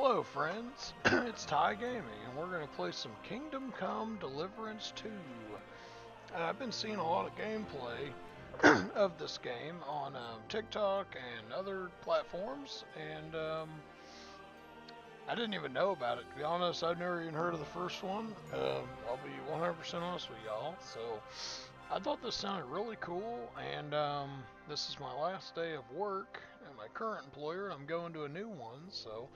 Hello friends, it's Ty Gaming and we're going to play some Kingdom Come Deliverance 2. I've been seeing a lot of gameplay of this game on TikTok and other platforms, and I didn't even know about it. To be honest, I've never even heard of the first one. I'll be 100% honest with y'all. So I thought this sounded really cool, and this is my last day of work at my current employer. I'm going to a new one, so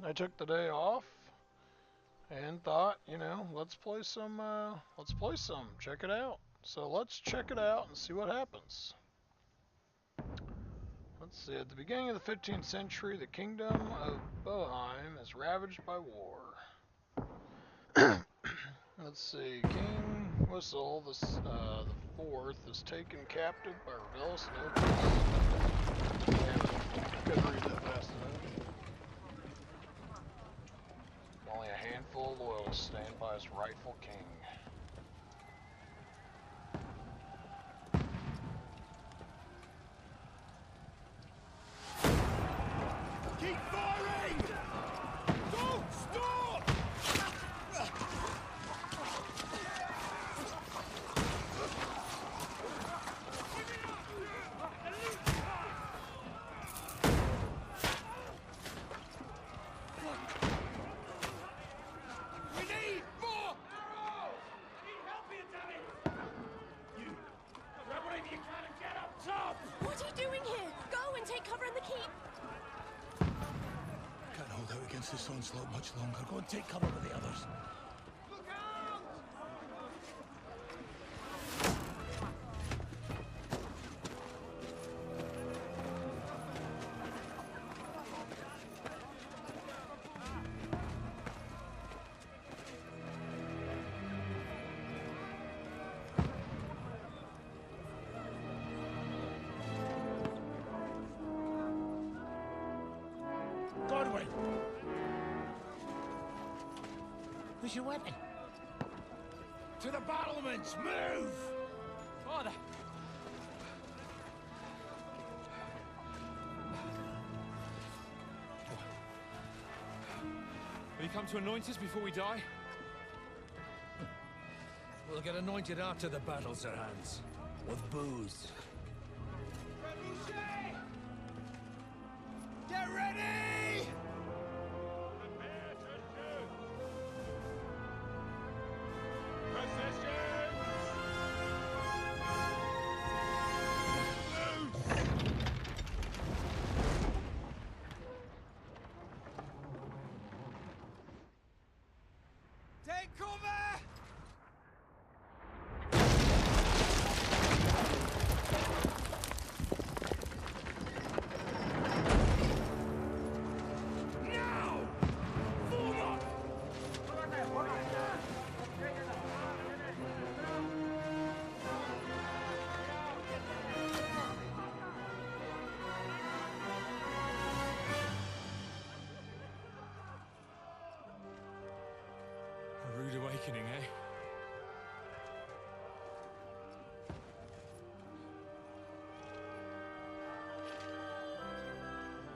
I took the day off and thought, let's play some. Check it out. So let's check it out and see what happens. Let's see. At the beginning of the 15th century, the kingdom of Boheim is ravaged by war. Let's see. King Whistle, the fourth, is taken captive by rebellious nobles. I couldn't read that fast enough. Only a handful of loyalists stand by his rightful king. Keep firing! Don't stop! We need more arrows! I need help here, damn it! You, grab whatever you can and get up top! What are you doing here? Go and take cover in the keep. Can't hold out against this onslaught much longer. Go and take cover with the others. Look out! Godwin! Where's your weapon? To the battlements! Move! Father! Will you come to anoint us before we die? We'll get anointed after the battles are hands. With booze. Trebuchet! Get ready! Prepare to shoot! Positions! Move! Take cover! Now! Form up! A rude awakening, eh?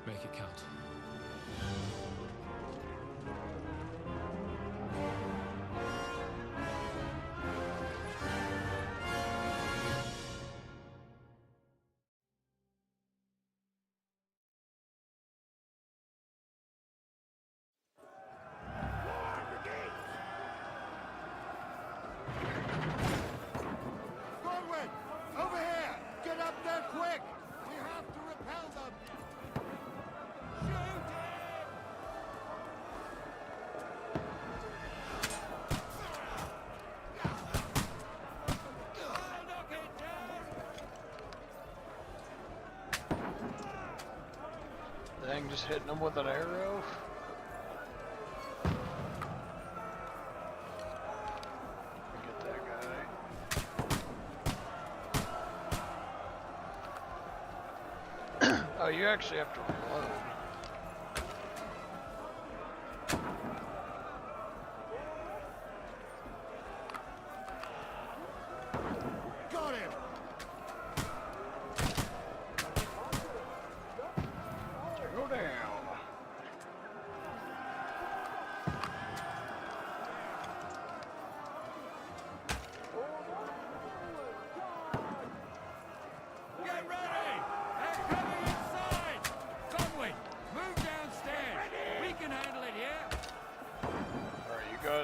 Make it count. Godwin! Over here! Get up there quick! We have to repel them! Shoot him! Knock it down! Dang, just hitting him with an arrow. Get that guy. Oh, you actually have to reload. Got him! Go down.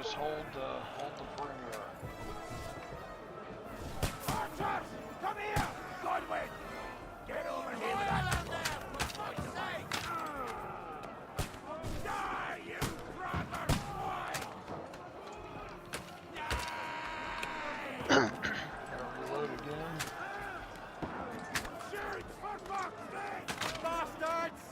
guys hold the perimeter. Archers! Come here! Godwin! Get over here with that! Die, you brother swine! Gotta reload again. Shoot! For fuck's sake! Bastards!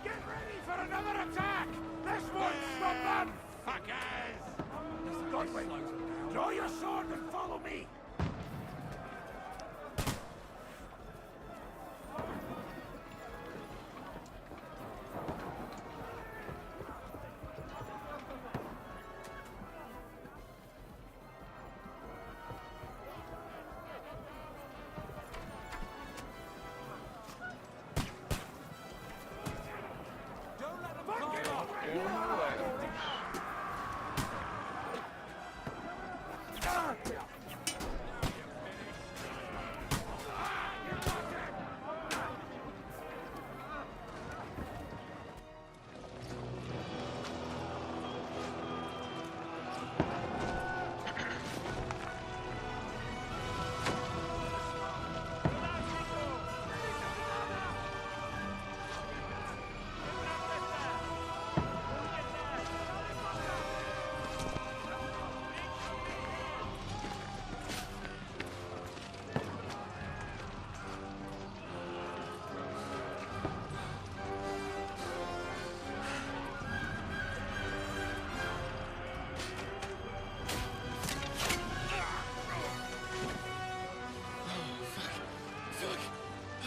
Get ready for another attack! This won't stop them! Fuckers! Godwin, draw your sword and follow me! Don't let them climb up! Get on the ladders.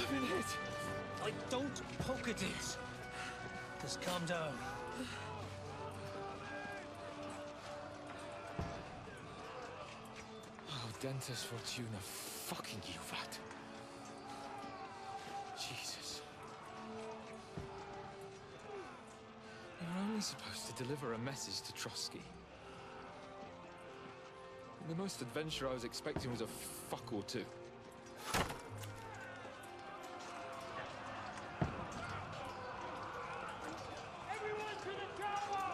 I've been hit. Like, don't poke at it. Just calm down. Oh, Dentes Fortuna, fucking Juvat. Jesus. You're only supposed to deliver a message to Trotsky. And the most adventure I was expecting was a fuck or two. Everyone to the tower!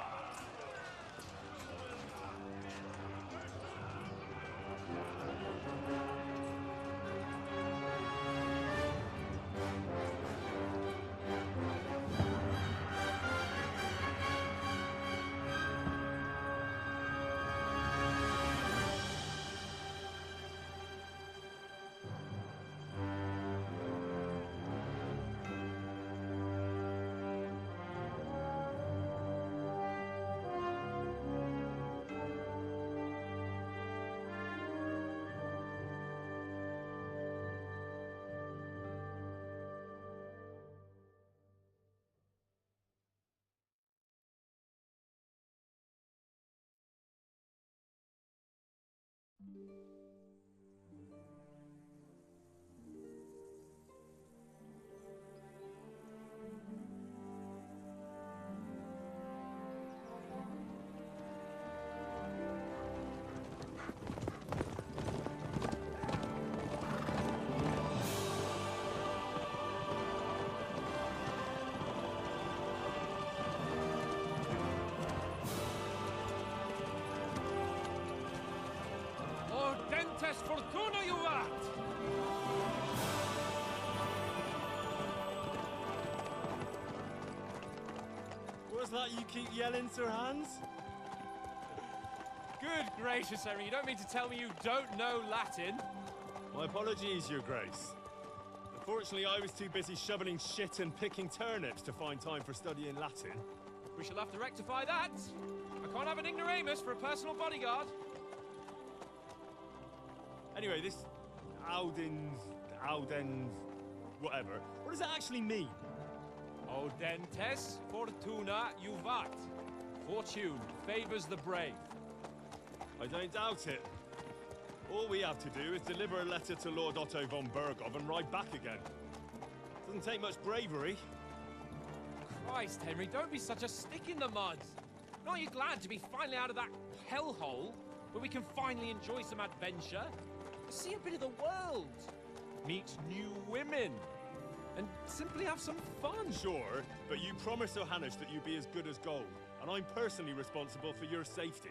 Oh, Dentes Fortuna, Juvat! What's that you keep yelling, Sir Hans? Good gracious, Henry, you don't mean to tell me you don't know Latin? My apologies, Your Grace. Unfortunately, I was too busy shoveling shit and picking turnips to find time for studying Latin. We shall have to rectify that. I can't have an ignoramus for a personal bodyguard. Anyway, this Audens, whatever. What does that actually mean? O Dentes Fortuna Juvat. Fortune favors the brave. I don't doubt it. All we have to do is deliver a letter to Lord Otto von Bergov and ride back again. Doesn't take much bravery. Christ, Henry, don't be such a stick in the mud. Aren't you glad to be finally out of that hellhole where we can finally enjoy some adventure? See a bit of the world. Meet new women. And simply have some fun. Sure, but you promised Johannes that you'd be as good as gold, and I'm personally responsible for your safety.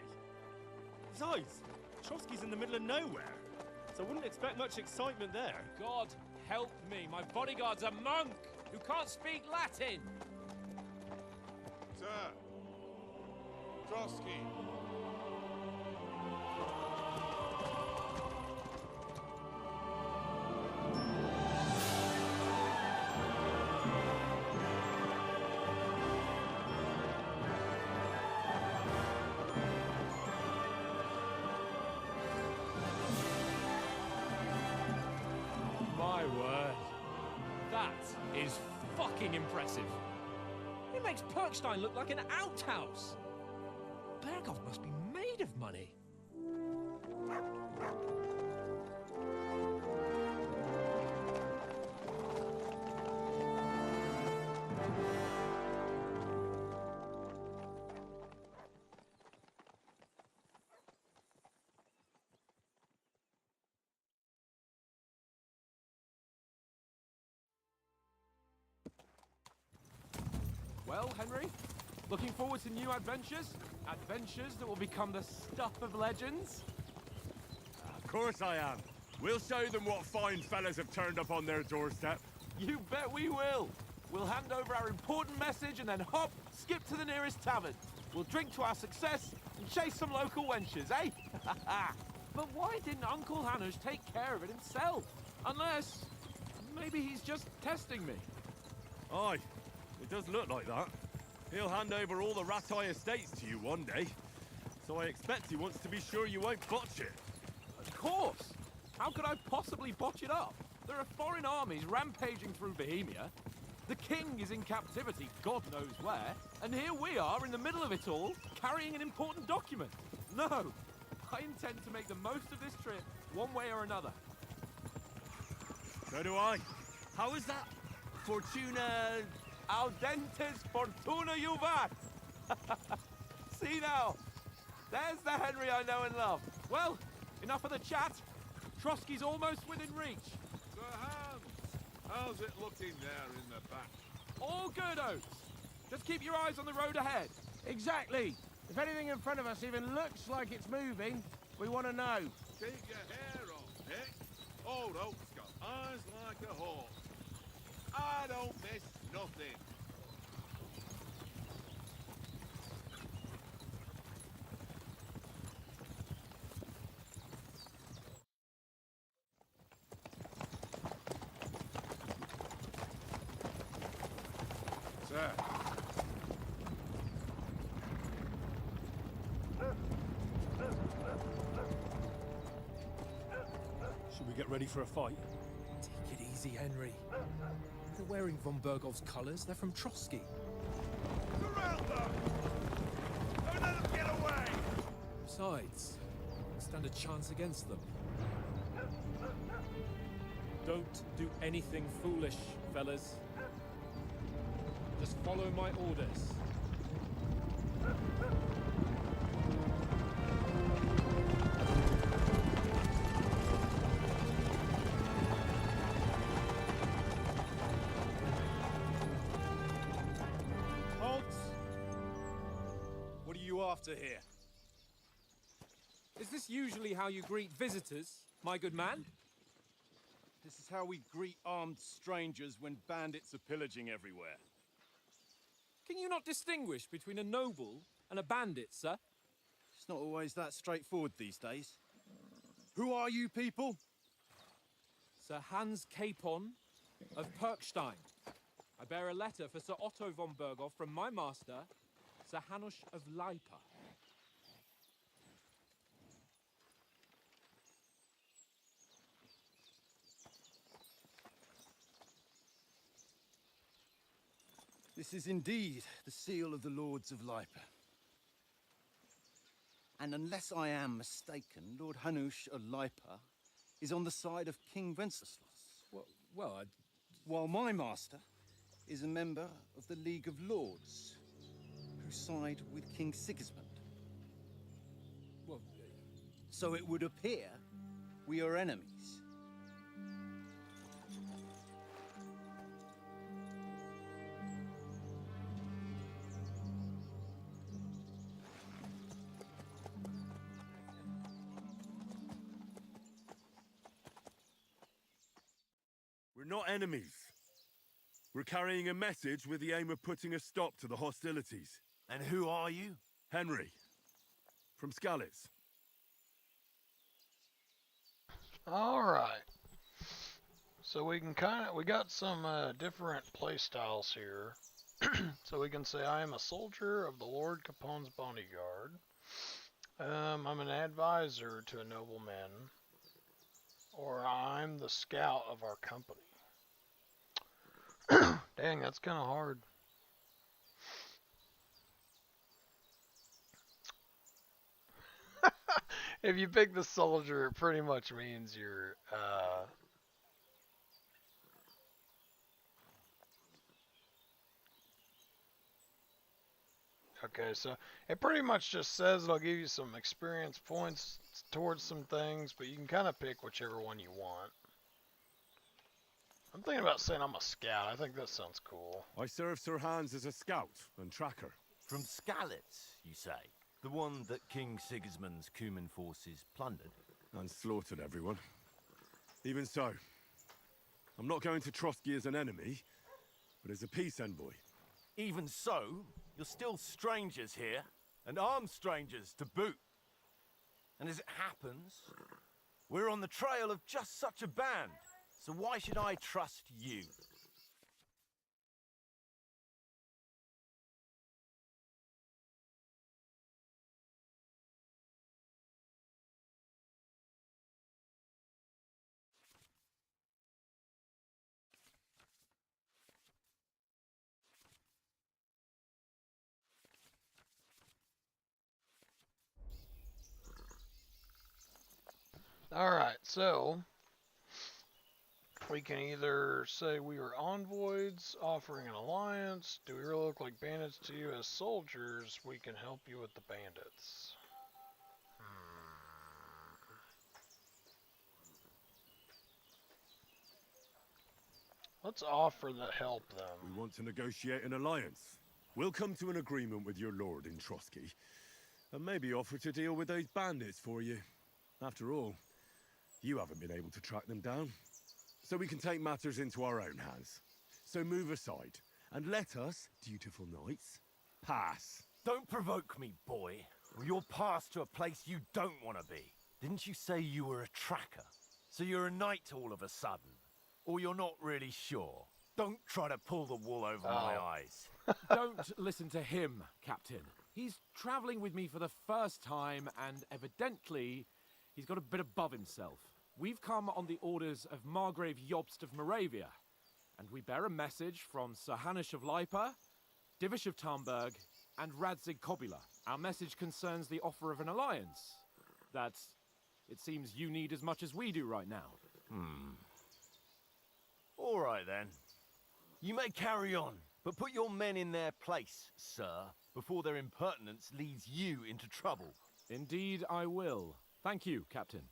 Besides, Trotsky's in the middle of nowhere, so I wouldn't expect much excitement there. God help me, my bodyguard's a monk who can't speak Latin. Sir! Trotsky! My word. That is fucking impressive. It makes Perkstein look like an outhouse. Berghoff must be made of money. Well, Henry, looking forward to new adventures? Adventures that will become the stuff of legends? Of course I am. We'll show them what fine fellas have turned up on their doorstep. You bet we will. We'll hand over our important message and then hop, skip to the nearest tavern. We'll drink to our success and chase some local wenches, eh? But why didn't Uncle Hanush take care of it himself? Unless, maybe he's just testing me. Aye, it does look like that. He'll hand over all the Ratai estates to you one day. So I expect he wants to be sure you won't botch it. Of course! How could I possibly botch it up? There are foreign armies rampaging through Bohemia. The king is in captivity, God knows where. And here we are in the middle of it all, carrying an important document. No! I intend to make the most of this trip, one way or another. So do I. How is that? Fortuna... Audentes fortuna juvat! See now, there's the Henry I know and love. Well, enough of the chat. Trotsky's almost within reach. Sir Hans! How's it looking there in the back? All good, Oates. Just keep your eyes on the road ahead. Exactly. If anything in front of us even looks like it's moving, we want to know. Keep your hair on, Nick. Old Oak's got eyes like a hawk. I don't miss nothing. Sir. Should we get ready for a fight? Take it easy, Henry. They're wearing von Bergov's colours. They're from Trotsky. Surround them! Don't let them get away! Besides, stand a chance against them. Don't do anything foolish, fellas. Just follow my orders. Halt! What are you after here? Is this usually how you greet visitors, my good man? This is how we greet armed strangers when bandits are pillaging everywhere. Can you not distinguish between a noble and a bandit, sir? It's not always that straightforward these days. Who are you people? Sir Hans Capon of Perkstein. I bear a letter for Sir Otto von Berghoff from my master, Sir Hanush of Lipa. This is indeed the seal of the Lords of Lipa. And unless I am mistaken, Lord Hanush of Lipa is on the side of King Wenceslas. Well, While my master is a member of the League of Lords, who side with King Sigismund. well, So it would appear We are enemies. We're not enemies. We're carrying a message with the aim of putting a stop to the hostilities. And who are you? Henry, from Skalitz. All right. So we can we got some different play styles here. So we can say I am a soldier of the Lord Capone's bodyguard. I'm an advisor to a nobleman. Or I'm the scout of our company. Dang, that's kind of hard. If you pick the soldier, it pretty much means you're, okay, so it pretty much just says it'll give you some experience points towards some things, but you can kind of pick whichever one you want. I'm thinking about saying I'm a scout. I think that sounds cool. I serve Sir Hans as a scout and tracker. From Skalitz, you say? The one that King Sigismund's Cuman forces plundered? And slaughtered everyone. Even so, I'm not going to Trotsky as an enemy, but as a peace envoy. Even so, you're still strangers here, and armed strangers to boot. And as it happens, we're on the trail of just such a band, so why should I trust you? Alright, so we can either say we are envoys offering an alliance. Do we really look like bandits to you? As soldiers, we can help you with the bandits. Let's offer to help them. We want to negotiate an alliance. We'll come to an agreement with your lord in Trotsky, and maybe offer to deal with those bandits for you. After all, you haven't been able to track them down. So we can take matters into our own hands. So move aside, and let us, dutiful knights, pass. Don't provoke me, boy, or you'll pass to a place you don't want to be. Didn't you say you were a tracker? So you're a knight all of a sudden? Or you're not really sure? Don't try to pull the wool over my eyes. Don't listen to him, Captain. He's traveling with me for the first time, and evidently, he's got a bit above himself. We've come on the orders of Margrave Jobst of Moravia, and we bear a message from Sir Hanush of Lipa, Divish of Tarnberg, and Radzig Kobula. Our message concerns the offer of an alliance that it seems you need as much as we do right now. All right, then. You may carry on, but put your men in their place, sir, before their impertinence leads you into trouble. Indeed, I will. Thank you, Captain.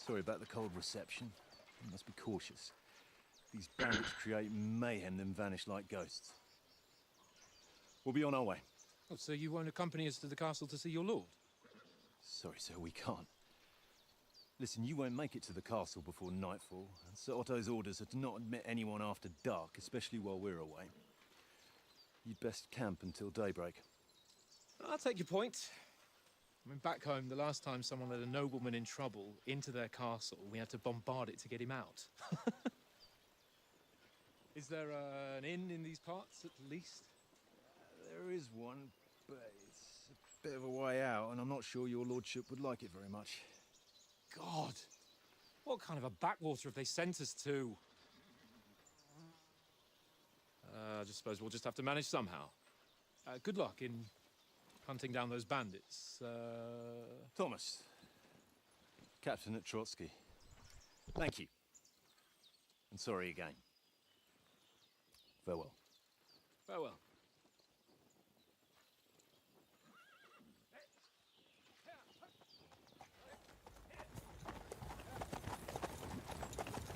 Sorry about the cold reception. You must be cautious. These bandits create mayhem, then vanish like ghosts. We'll be on our way. Oh, so you won't accompany us to the castle to see your lord? Sorry, sir, we can't. Listen, you won't make it to the castle before nightfall, and Sir Otto's orders are to not admit anyone after dark, especially while we're away. You'd best camp until daybreak. I'll take your point. I mean, back home, the last time someone led a nobleman in trouble into their castle, we had to bombard it to get him out. Is there an inn in these parts, at least? There is one, but it's a bit of a way out, and I'm not sure your lordship would like it very much. God! What kind of a backwater have they sent us to? I just suppose we'll just have to manage somehow. Good luck in hunting down those bandits. Thomas, captain at Trotsky. Thank you. And sorry again. Farewell. Farewell.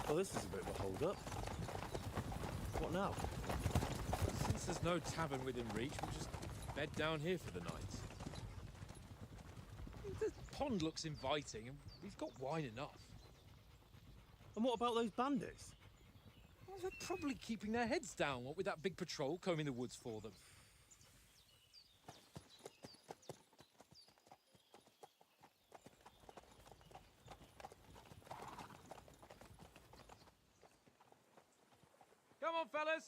Well, this is a bit of a hold-up. What now? Since there's no tavern within reach, we'll just bed down here for the night. The pond looks inviting, and we've got wine enough. And what about those bandits? Well, they're probably keeping their heads down, what with that big patrol combing the woods for them. Come on, fellas.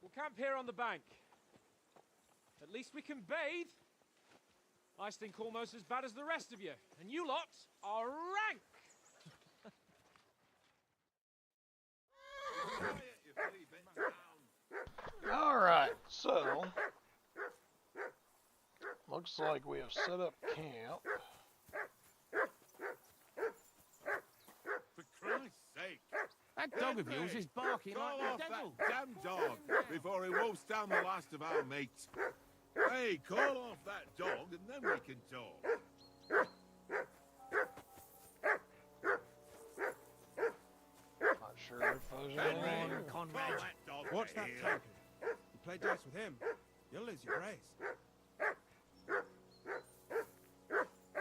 We'll camp here on the bank. At least we can bathe. I stink almost as bad as the rest of you, and you lot are rank! Alright, so looks like we have set up camp. For Christ's sake! That dog of yours is barking Call like off the devil. that damn dog before he wolfs down the last of our mates. Hey, call off that dog and then we can talk. Not sure if there's anything. Conrad. That dog Watch that here. token. You play dice with him, you'll lose your grace.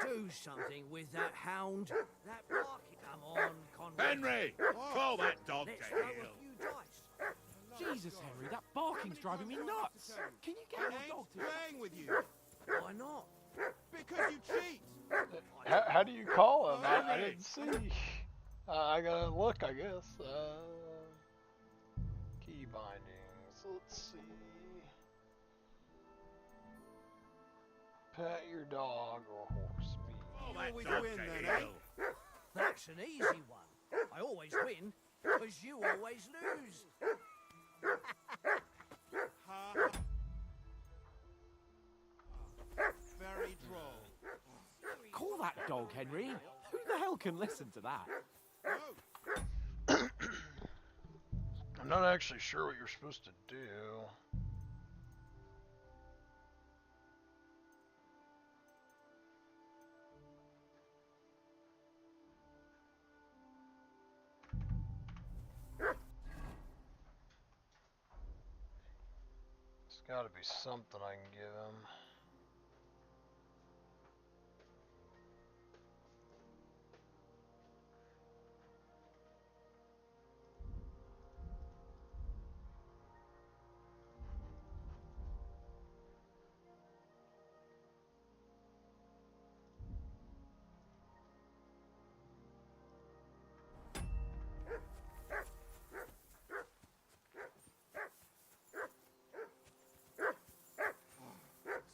Do something with that hound. That barking. Come on, Conrad. Henry, call that dog Let's to throw heel. a few dice. Jesus, Henry, that barking's driving me nuts. Can you get your dog to Playing with you Why not? because you cheat. How do you call him? I didn't see. I gotta look, I guess. Key bindings. Let's see. Pet your dog or horse. Call that always dog win to then, heel. That's an easy one. I always win because you always lose. Very droll. call that dog, Henry? Who the hell can listen to that? I'm not actually sure what you're supposed to do. There's got to be something I can give him.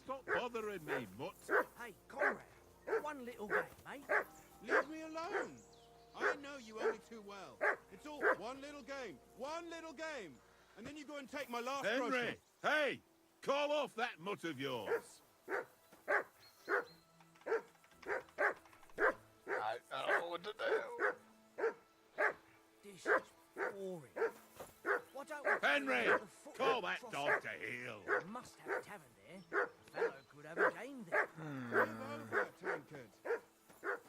Stop bothering me, mutt. Hey, Conrad, one little game, mate. Leave me alone. I know you only too well. It's all one little game. One little game. And then you go and take my last Henry, grocery. hey, call off that mutt of yours. I don't know what to do. This is boring. Why don't we Henry, go to the foot call of that Cross dog Road? to heel. We must have a tavern there. A fellow could have a game there. Move over, tankard.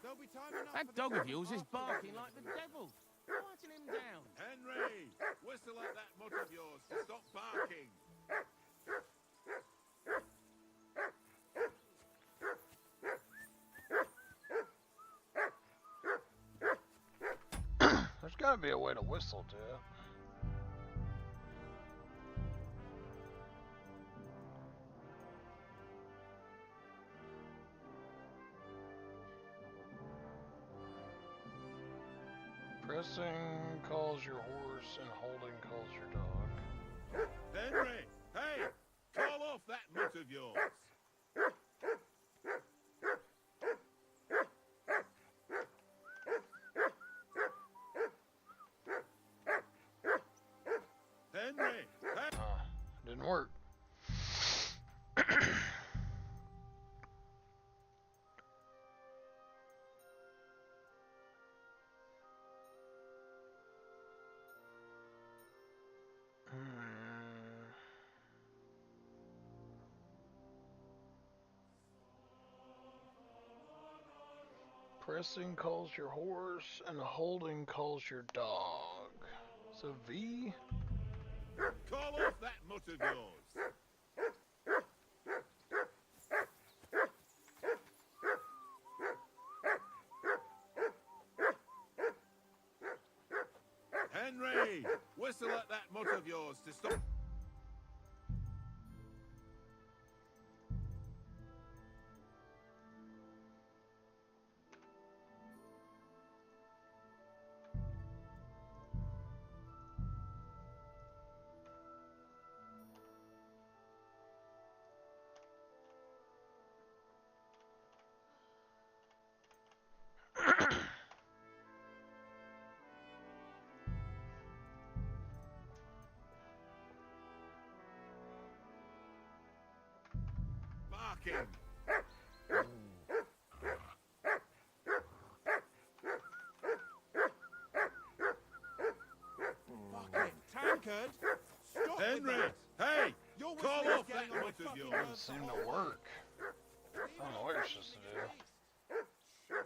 There'll be time enough That for the dog of second yours is half of barking the like the devil. Quieten him down. Henry, whistle at that mutt of yours to stop barking. There's got to be a way to whistle to it. Pressing calls your horse and holding calls your dog. Henry, hey, call off that mutt of yours. Henry, hey. Didn't work. Pressing calls your horse, and holding calls your dog. So V. Call off that mutt of yours. Henry, whistle at that mutt of yours to stop. Barking. Fucking tankard! Stop with Henry, that. hey, Your call whistling is off that getting on my mutt of fucking yours. Doesn't nerves. seem to work. I don't know what you're supposed to do.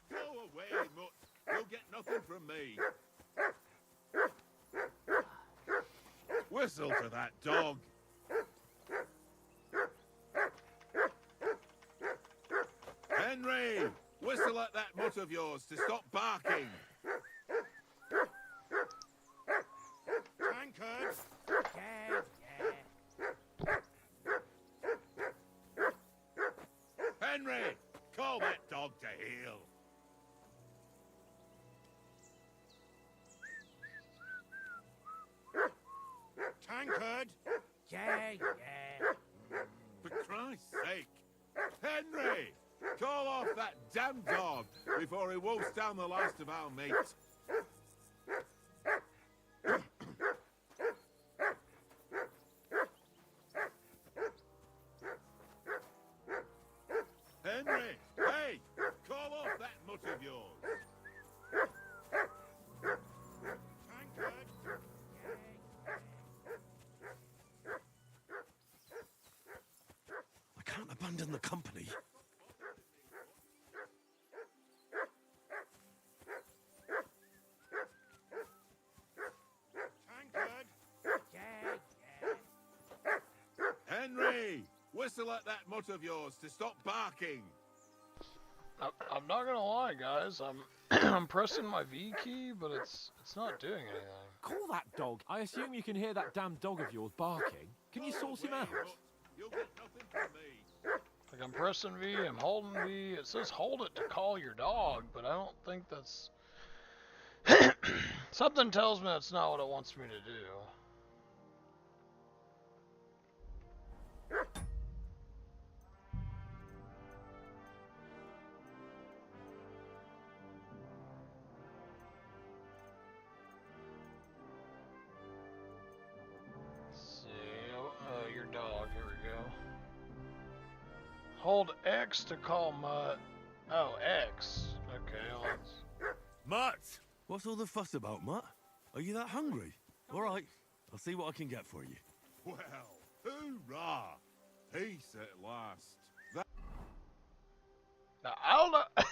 Go away, mutt. You'll get nothing from me. Whistle to that dog. Henry, whistle at that mutt of yours to stop barking. Tankard! Henry, call that dog to heel. Tankard! For Christ's sake. Henry, call off that damn dog before he wolfs down the last of our mates. Henry, hey, call off that mutt of yours. Tankard! I can't abandon the company. Tankard! Henry, whistle at that mutt of yours to stop barking. I'm not gonna lie, guys. I'm I'm pressing my V key, but it's not doing anything. Call that dog. I assume you can hear that damn dog of yours barking. Can you source him out? You'll get nothing from me. Like I'm pressing V, I'm holding V. It says hold it to call your dog, but I don't think that's. Something tells me that's not what it wants me to do. Your dog. Here we go. Hold X to call Mutt. Oh, X. Okay, let's. Mutt! What's all the fuss about, Mutt? Are you that hungry? All right, I'll see what I can get for you. Well, hoorah! Peace at last. Now, I don't know.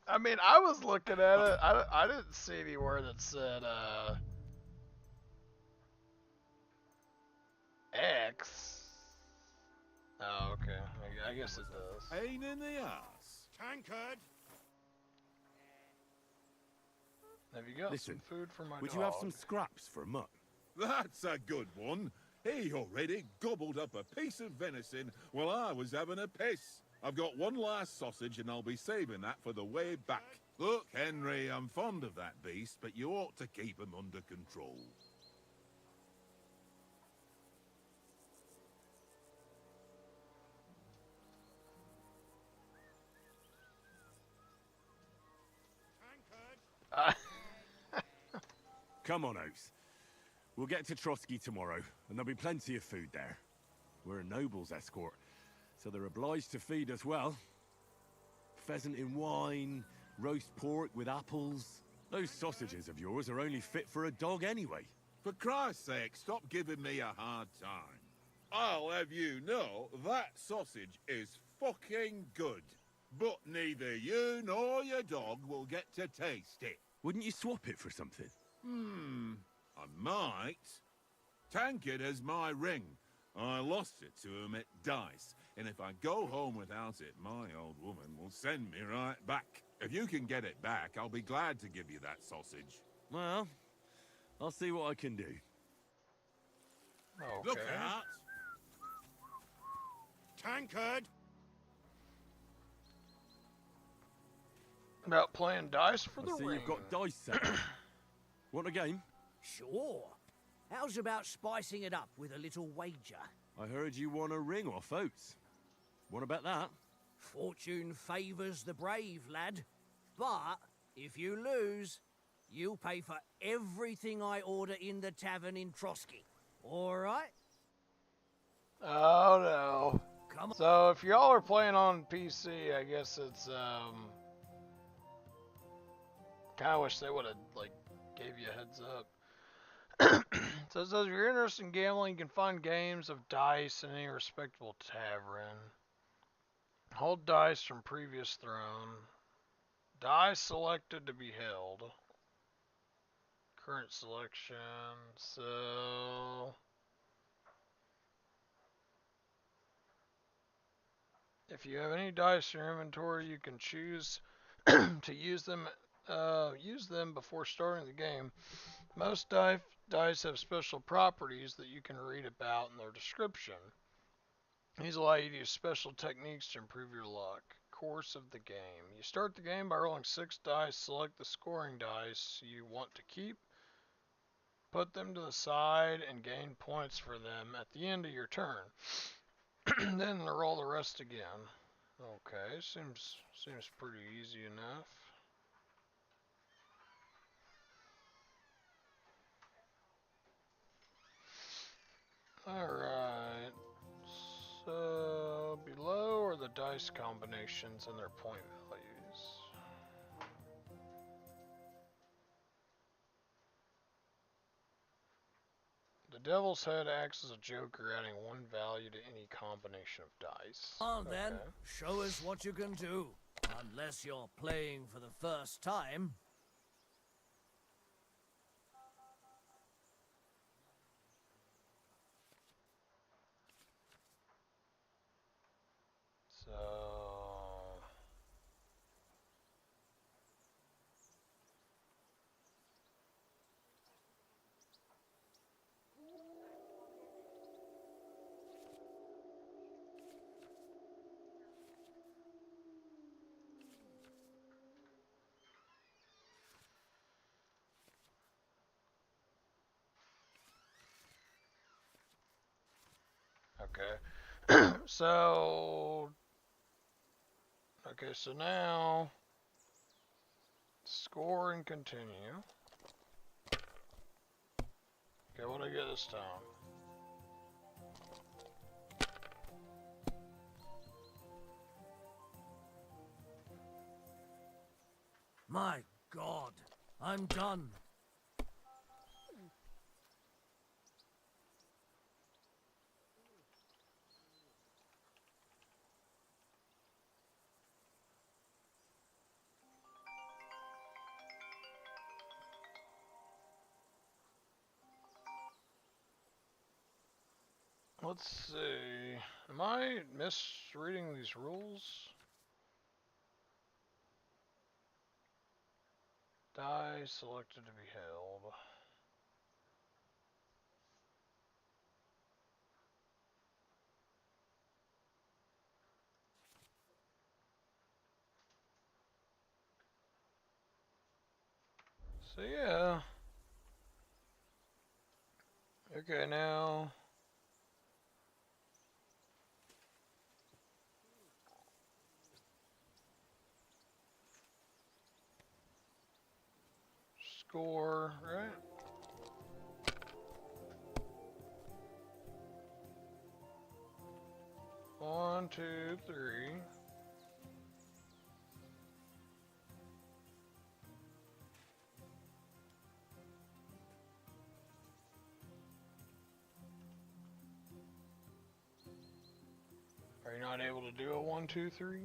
I mean, I was looking at it. I didn't see anywhere that said X. Oh, okay. I guess it does. Pain in the ass. Tankard! Have you got Listen, some food for my Would dog? you have some scraps for Mutt? That's a good one. He already gobbled up a piece of venison while I was having a piss. I've got one last sausage and I'll be saving that for the way back. Look, Henry, I'm fond of that beast, but you ought to keep him under control. Come on, Oates. We'll get to Trotsky tomorrow, and there'll be plenty of food there. We're a noble's escort, so they're obliged to feed us well. Pheasant in wine, roast pork with apples. Those sausages of yours are only fit for a dog anyway. For Christ's sake, stop giving me a hard time. I'll have you know that sausage is fucking good. But neither you nor your dog will get to taste it. Wouldn't you swap it for something? I might. Tankard has my ring. I lost it to him at dice, and if I go home without it, my old woman will send me right back. If you can get it back, I'll be glad to give you that sausage. Well, I'll see what I can do. Okay. Look out! Tankard! About playing dice for I the see ring. you've got dice set up. Want a game? Sure. How's about spicing it up with a little wager? I heard you won a ring off Oates. What about that? Fortune favours the brave, lad. But if you lose, you'll pay for everything I order in the tavern in Trotsky. All right? Oh no. Come on. So if y'all are playing on PC, I guess it's kinda wish they would have like gave you a heads up. So it says if you're interested in gambling, you can find games of dice in any respectable tavern. Hold dice from previous throne. Die selected to be held. Current selection. So if you have any dice in your inventory, you can choose to use them before starting the game. Most dice have special properties that you can read about in their description. These allow you to use special techniques to improve your luck. Course of the game. You start the game by rolling 6 dice, select the scoring dice you want to keep, put them to the side, and gain points for them at the end of your turn. Then roll the rest again. Okay, seems pretty easy enough. Alright, so below are the dice combinations and their point values. The Devil's Head acts as a joker, adding 1 value to any combination of dice. On then, show us what you can do. Unless you're playing for the first time. So okay. So now score and continue. Okay, what do I get this time? My God, I'm done. Let's see. Am I misreading these rules? Die selected to be held. So yeah. Okay, now. Score, right? One, two, three. Are you not able to do a 1, 2, 3?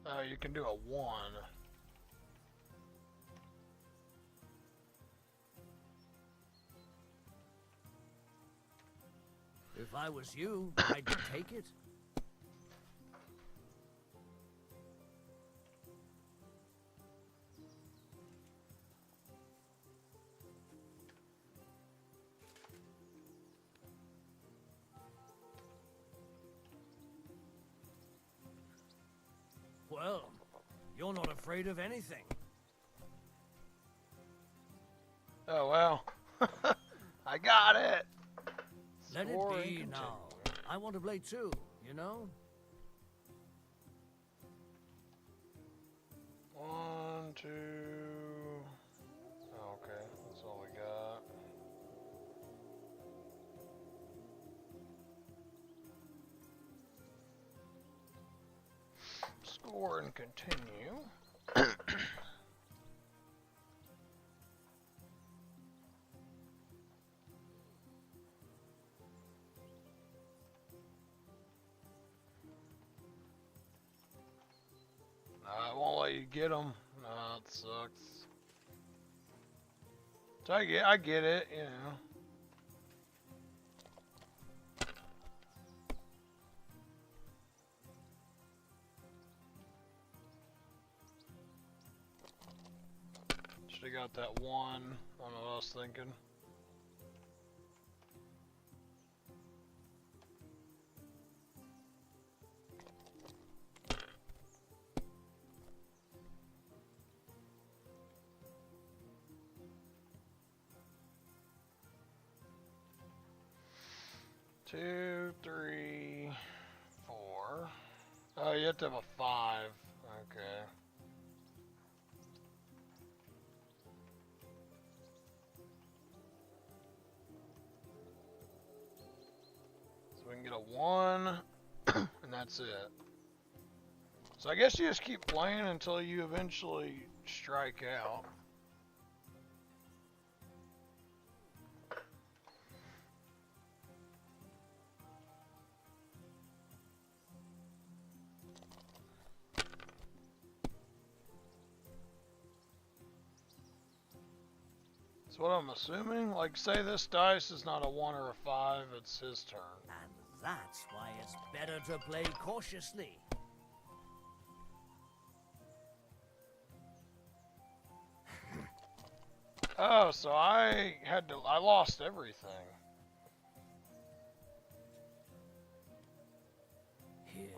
Oh, you can do a 1. If I was you, I'd take it. Well, you're not afraid of anything. Oh, well. I got it! Let it Score and be continue. now. I want to play too, you know? 1, 2. Okay, that's all we got. Score and continue. I won't let you get them. No, it sucks. So I get it, you know. Should've got that 1. I don't know what I was thinking. Two, 3, 4. Oh, you have to have a 5. Okay. So we can get a 1, and that's it. So I guess you just keep playing until you eventually strike out. So what I'm assuming, like say this dice is not a 1 or a 5, it's his turn. And that's why it's better to play cautiously. Oh, so I lost everything. Here.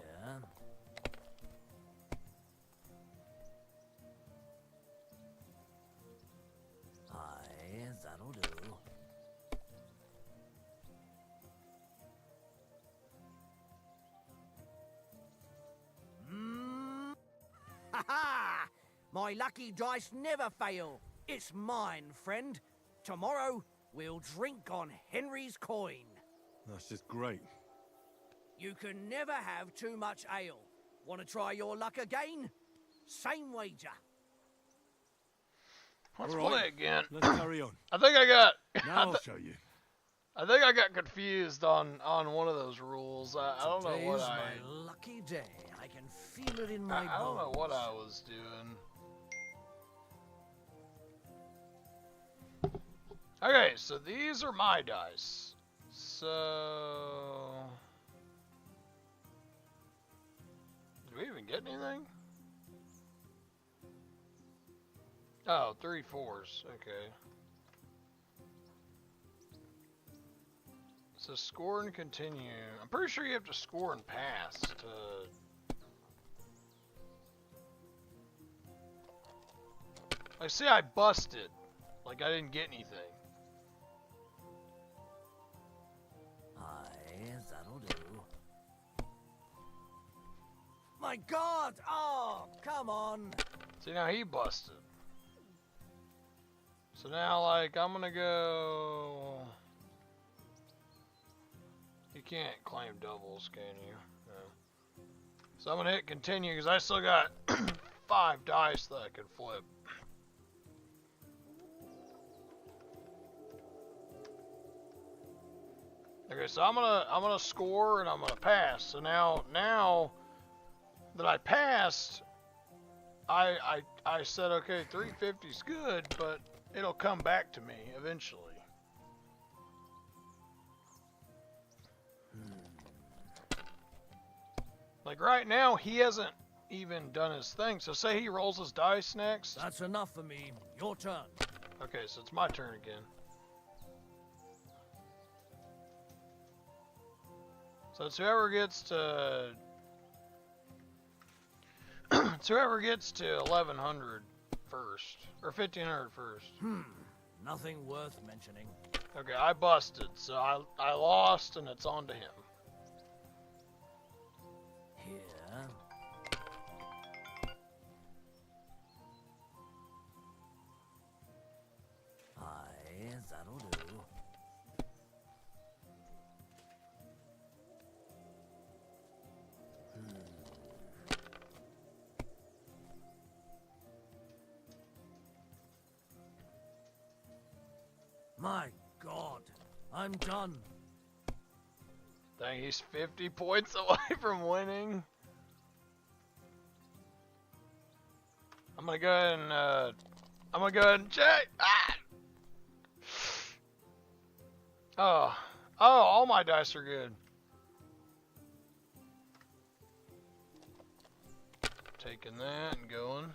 Aye, that'll do. Ha ha! My lucky dice never fail. It's mine, friend. Tomorrow, we'll drink on Henry's coin. That's just great. You can never have too much ale. Want to try your luck again? Same wager. Let's All right, play again. Let's carry on. I think I got. Now I'll show you. I think I got confused on one of those rules. I don't know what Today's my lucky day. I can feel it in my bones. I don't know what I was doing. Okay, so these are my dice. So did we even get anything? Oh, 3 4s. Okay. So score and continue. I'm pretty sure you have to score and pass to... Like, see, I busted. Like, I didn't get anything. Aye, that'll do. My God! Oh, come on! See, now he busted. So now, like, I'm gonna go... You can't claim doubles, can you? No. So I'm gonna hit continue, because I still got 5 dice that I can flip. Okay, so I'm gonna score and I'm gonna pass. So now that I passed, I said, okay, 350 is good, but it'll come back to me eventually. Like right now, he hasn't even done his thing. So say he rolls his dice next. That's enough for me. Your turn. Okay, so it's my turn again. So it's whoever gets to... it's whoever gets to 1100 first. Or 1500 first. Nothing worth mentioning. Okay, I busted, so I lost and it's on to him. Here. Aye, that'll do. My God, I'm done. Dang, he's 50 points away from winning. I'm gonna go ahead and check. Ah! Oh, all my dice are good. Taking that and going.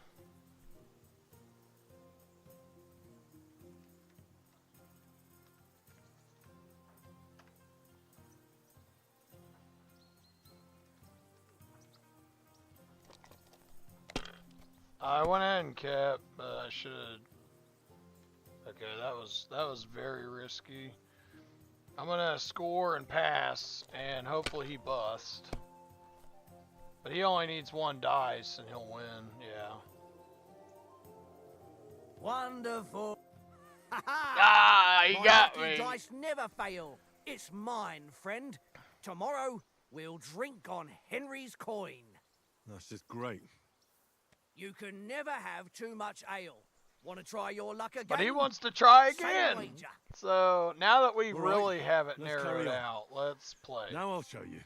I went ahead and kept, but I should have. Okay, that was very risky. I'm gonna score and pass, and hopefully he busts. But he only needs 1 dice, and he'll win. Yeah. Wonderful. He got My lucky me. dice never fail. It's mine, friend. Tomorrow we'll drink on Henry's coin. That's just great. You can never have too much ale. Want to try your luck again? But he wants to try Same again. wager. So now that we All right, really have it let's narrowed carry on. out, let's play. Now I'll show you.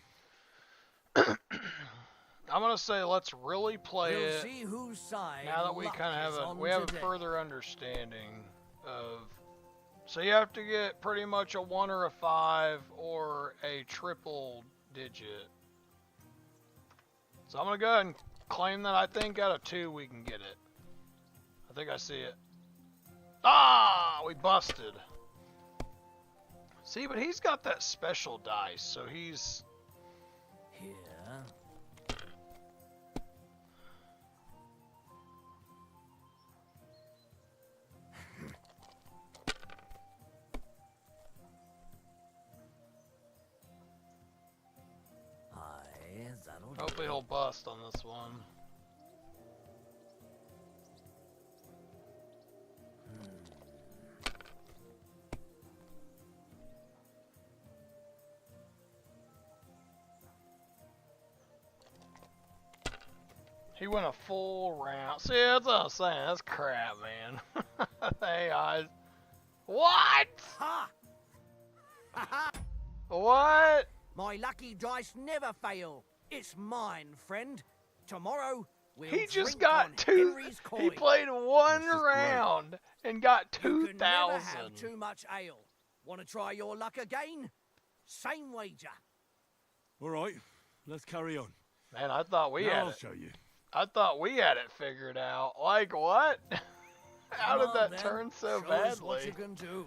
I'm gonna say let's really play We'll it. see whose side Now that we luck kind of is have on a today. further understanding of, so you have to get pretty much a 1 or a 5 or a triple digit. So I'm gonna go ahead and claim that I think out of 2 we can get it. I think I see it. Ah, we busted. See, but he's got that special dice, so he's Here. Aye, that'll do. hopefully he'll bust on this one. He went a full round. See, that's what I'm saying. That's crap, man. Hey, guys. What? Ha! What? My lucky dice never fail. It's mine, friend. Tomorrow we'll He just drink got on 2. Henry's coin. He played 1 That's just round and got You can never have 2,000. too much ale. Want to try your luck again? Same wager. All right, let's carry on. Man, I thought we now had I'll it. show you. I thought we had it figured out. Like what? How Come did on, that then. turn so Show us what badly? you can do.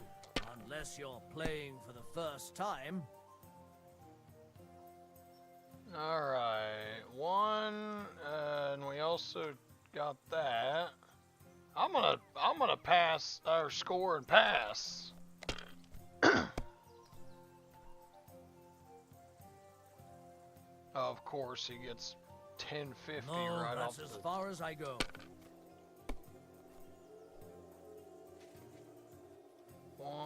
Unless you're playing for the first time. Alright, one, and we also got that. I'm gonna pass or score and pass. Of course, he gets 1050 No, right that's off as the... far as I go. One...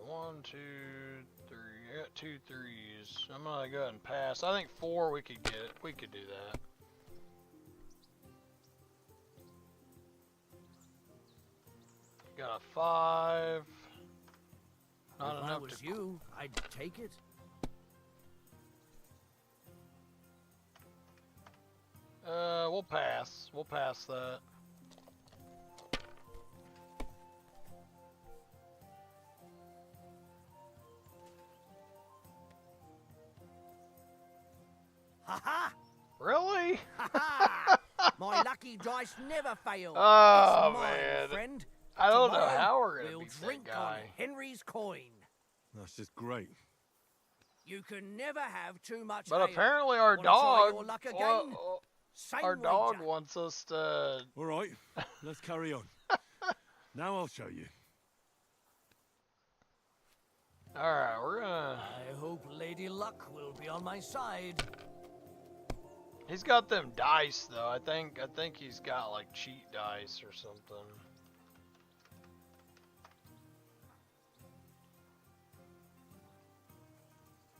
One, two, three. I got 2 threes. I'm gonna go ahead and pass. I think 4 we could get. We could do that. Got a 5. Not If I enough was to... you, I'd take it. We'll pass. We'll pass that. Ha ha! Really? Ha ha! My lucky dice never fail. Oh, It's mine, man. friend. I don't know Tomorrow, how we're gonna we'll beat that drink on guy. Henry's coin. That's just great. You can never have too much But ale. apparently our Wanna try dog... your luck again? well, Same our dog wager. wants us to... All right, let's carry on. Now I'll show you. Alright, we're gonna... I hope Lady Luck will be on my side. He's got them dice though. I think he's got like cheat dice or something.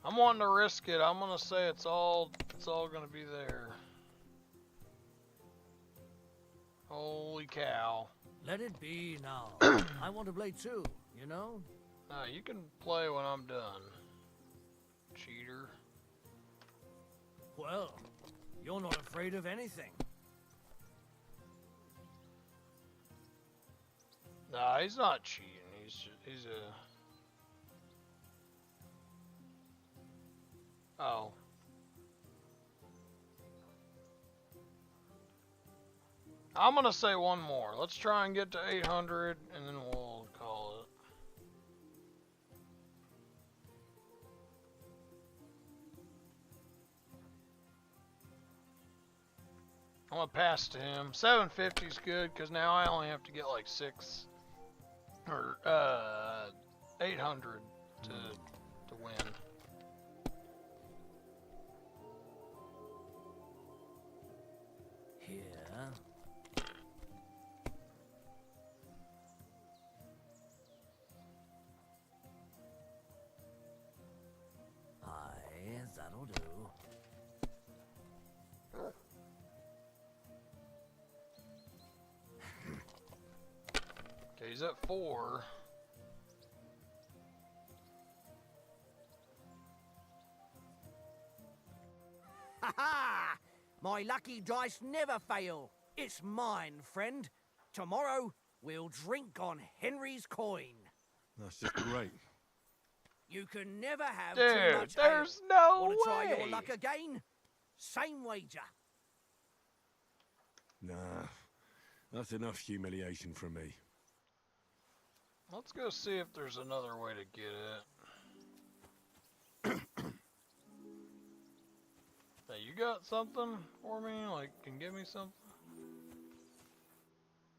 I'm wanting to risk it. I'm gonna say it's all gonna be there. Holy cow. Let it be now. I want to play too, you know? You can play when I'm done. Cheater. Well, you're not afraid of anything. Nah, he's not cheating. He's a... Oh. I'm gonna say one more. Let's try and get to 800 and then we'll call it. I'm gonna pass to him. 750 is good because now I only have to get like 6 or 800 to win. Here. Aye, that'll do. Okay, he's at 4. Ha ha! My lucky dice never fail. It's mine, friend. Tomorrow, we'll drink on Henry's coin. That's just great. You can never have Dude, too much there's ale. no Want to try your way. luck again? Same wager. Nah, that's enough humiliation from me. Let's go see if there's another way to get it. Hey, you got something for me? Like, can give me something?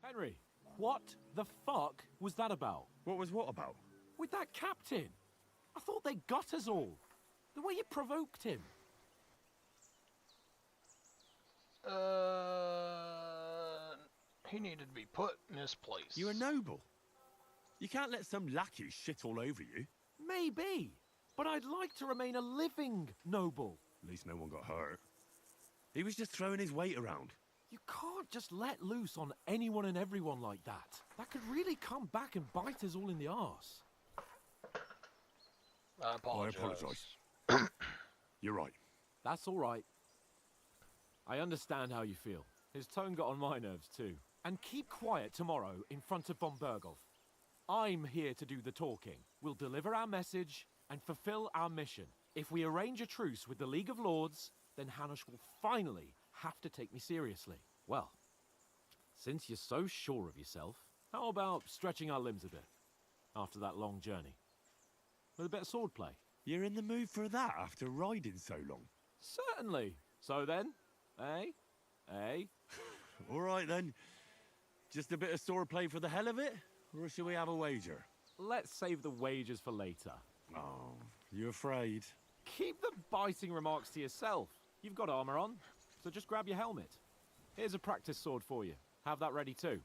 Henry, what the fuck was that about? What was what about? With that captain? I thought they got us all. The way you provoked him. He needed to be put in his place. You're a noble. You can't let some lackey shit all over you. Maybe, but I'd like to remain a living noble. At least no one got hurt. He was just throwing his weight around. You can't just let loose on anyone and everyone like that. That could really come back and bite us all in the arse. I apologize. I apologise. You're right. That's all right. I understand how you feel. His tone got on my nerves too. And keep quiet tomorrow in front of von Berghoff. I'm here to do the talking. We'll deliver our message and fulfill our mission. If we arrange a truce with the League of Lords, then Hanush will finally have to take me seriously. Well, since you're so sure of yourself, how about stretching our limbs a bit? after that long journey. With a bit of swordplay. You're in the mood for that after riding so long? Certainly. So then, eh? Eh? All right then. Just a bit of swordplay for the hell of it? Or shall we have a wager? Let's save the wagers for later. Oh, you afraid? Keep the biting remarks to yourself. You've got armor on, so just grab your helmet. Here's a practice sword for you. Have that ready too.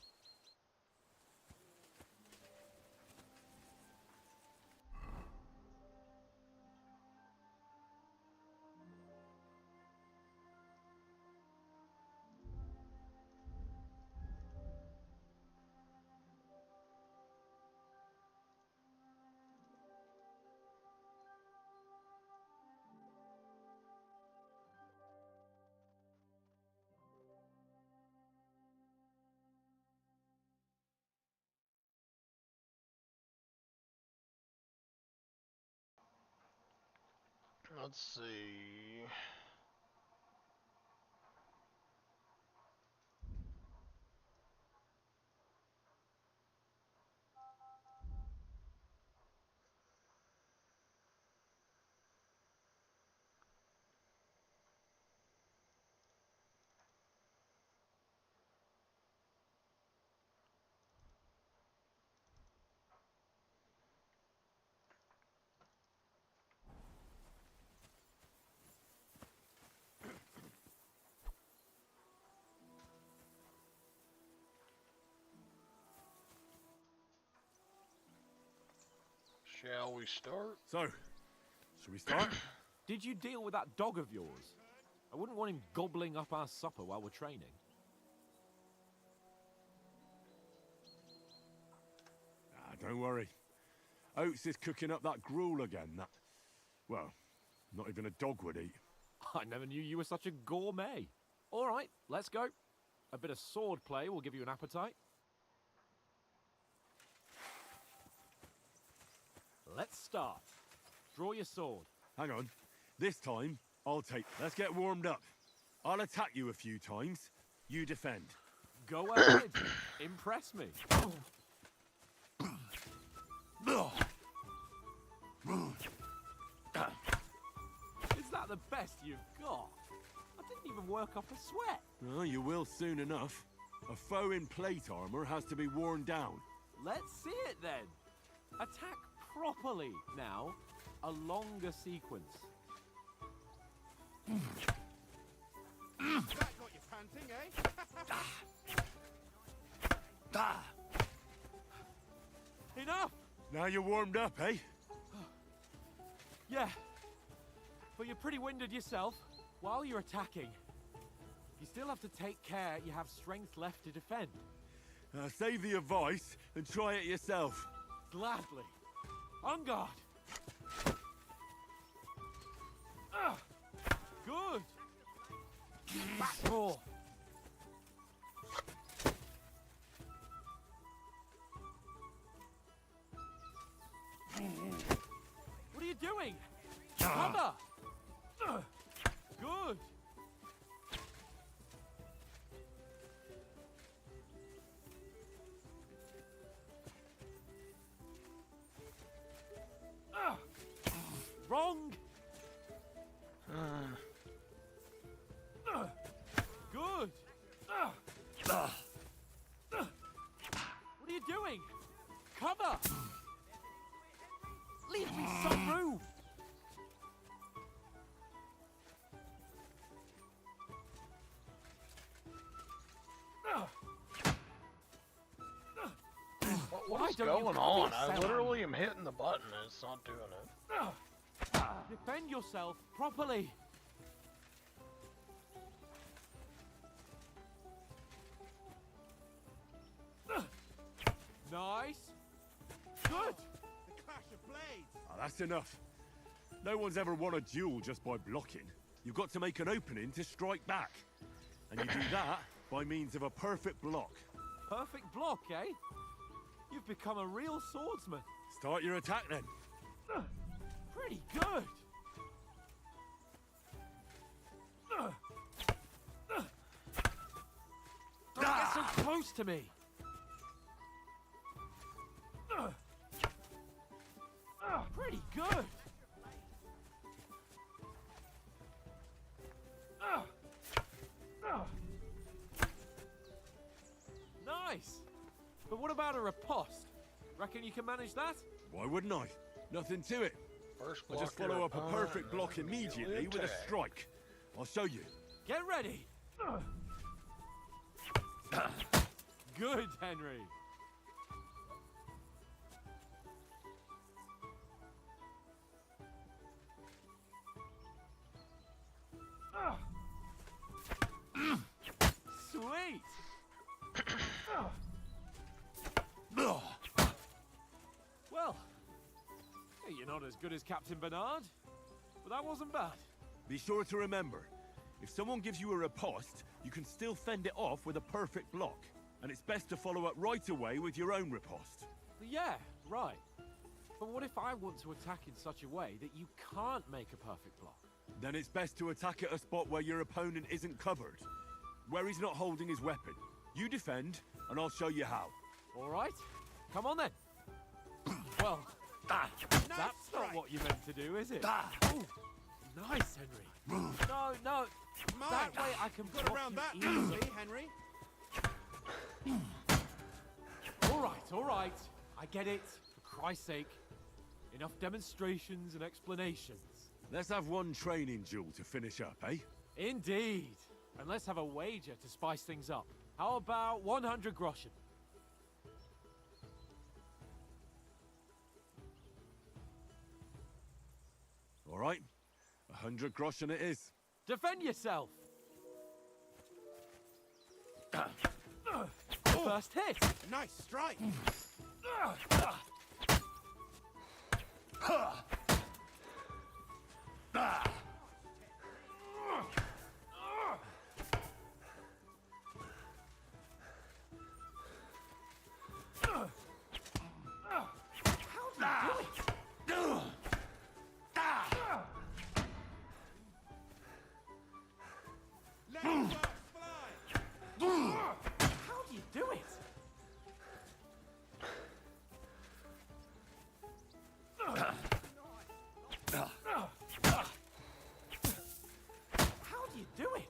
Let's see. Shall we start? So, shall we start? Did you deal with that dog of yours? I wouldn't want him gobbling up our supper while we're training. Ah, don't worry. Oates is cooking up that gruel again, that... Well, not even a dog would eat. I never knew you were such a gourmet. All right, let's go. A bit of sword play will give you an appetite. Let's start. Draw your sword. Hang on. This time, I'll take... Let's get warmed up. I'll attack you a few times. You defend. Go ahead. Impress me. Is that the best you've got? I didn't even work up a sweat. Oh, you will soon enough. A foe in plate armor has to be worn down. Let's see it then. Attack properly. Now, a longer sequence. That got you panting, eh? Enough! Now you're warmed up, eh? Yeah, but you're pretty winded yourself. While you're attacking, you still have to take care you have strength left to defend. Save the advice and try it yourself. Gladly. On guard. Good. Back four. What are you doing? Cover. Good. Wrong. Good. What are you doing? Cover. Leave me some room. What's going on? I literally am hitting the button and it's not doing it. Defend yourself properly. Nice. Good. The clash of blades. Oh, that's enough. No one's ever won a duel just by blocking. You've got to make an opening to strike back. And you do that by means of a perfect block. Perfect block, eh? You've become a real swordsman. Start your attack then. Pretty good. Don't get so close to me. what about a riposte? Reckon you can manage that? Why wouldn't I? Nothing to it. First I'll just block follow your up a opponent perfect and block then immediately with a attack. strike. I'll show you. Get ready! Good, Henry. Sweet! Well, you're not as good as Captain Bernard, but that wasn't bad. Be sure to remember, if someone gives you a riposte, you can still fend it off with a perfect block. And it's best to follow up right away with your own riposte. Yeah, right. But what if I want to attack in such a way that you can't make a perfect block? Then it's best to attack at a spot where your opponent isn't covered. Where he's not holding his weapon. You defend, and I'll show you how. All right, come on then. Well, that's not what you meant to do, is it? Ooh, nice, Henry. No, that way I can Got block around that you easily. easily, Henry. All right, I get it. For Christ's sake, enough demonstrations and explanations. Let's have one training duel to finish up, eh? Indeed. And let's have a wager to spice things up. How about 100 groschen? All right, 100 groschen it is. Defend yourself! First hit! Nice strike. How do you do it? How do you do it?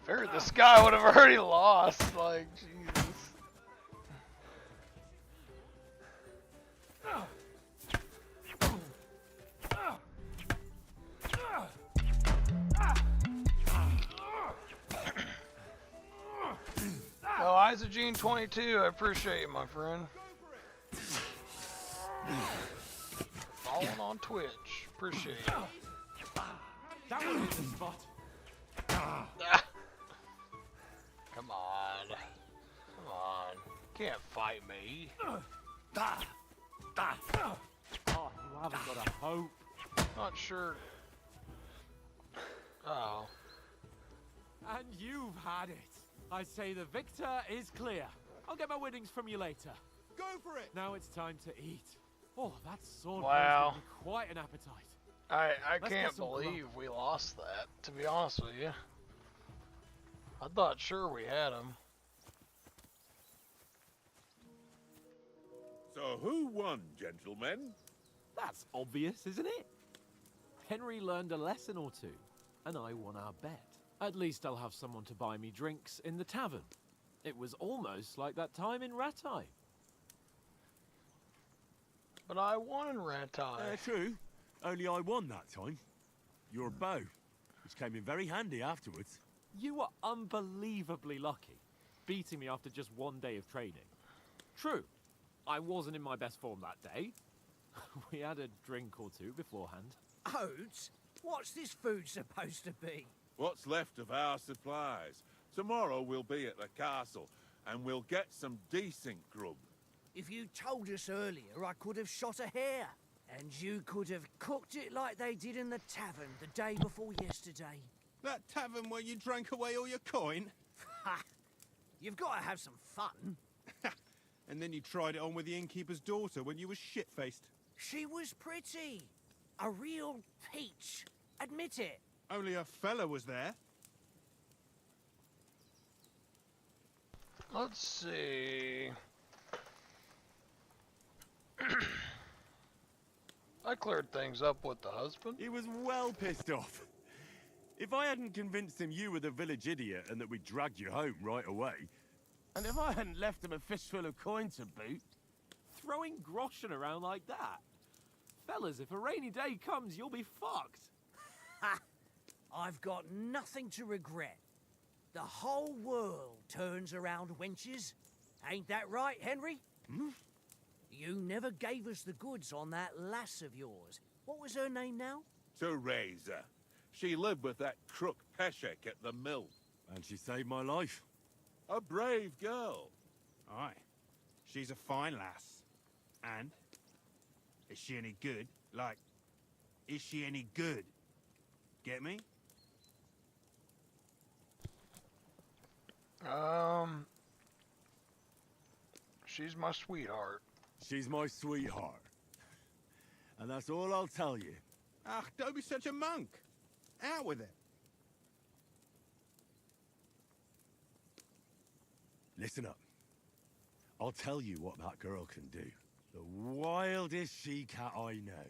Figured this guy would have already lost. Like, Jesus. Oh, Isogene22, I appreciate you, my friend. Following on Twitch, appreciate you. That one hit the spot. Ah. Come on. Come on. Can't fight me. Oh, you haven't got a hope. Not sure. Oh. And you've had it. I say the victor is clear. I'll get my winnings from you later. Go for it. Now it's time to eat. Oh, that sword Wow. gives me quite an appetite. I Let's can't get some believe we lost that, to be honest with you. I thought sure we had him. So who won, gentlemen? That's obvious, isn't it? Henry learned a lesson or two, and I won our bet. At least I'll have someone to buy me drinks in the tavern. It was almost like that time in Ratai. But I won in Ratai. True. Only I won that time. Your bow, which came in very handy afterwards. You were unbelievably lucky, beating me after just one day of training. True, I wasn't in my best form that day. We had a drink or two beforehand. Oats? What's this food supposed to be? What's left of our supplies. Tomorrow we'll be at the castle, and we'll get some decent grub. If you told us earlier, I could have shot a hare. And you could have cooked it like they did in the tavern the day before yesterday. That tavern where you drank away all your coin? Ha! You've got to have some fun. And then you tried it on with the innkeeper's daughter when you were shit-faced. She was pretty. A real peach. Admit it. Only a fella was there. Let's see. I cleared things up with the husband. He was well pissed off. If I hadn't convinced him you were the village idiot and that we'd drag you home right away... And if I hadn't left him a fistful of coin to boot, throwing groschen around like that. Fellas, if a rainy day comes, you'll be fucked. Ha! I've got nothing to regret. The whole world turns around wenches. Ain't that right, Henry? Hmm? You never gave us the goods on that lass of yours. What was her name now? Teresa. She lived with that crook Peshek at the mill. And she saved my life. A brave girl. Aye. She's a fine lass. And? Is she any good? Like, is she any good? Get me? She's my sweetheart. She's my sweetheart. And that's all I'll tell you. Ah, don't be such a monk. Out with it. Listen up. I'll tell you what that girl can do. The wildest she-cat I know.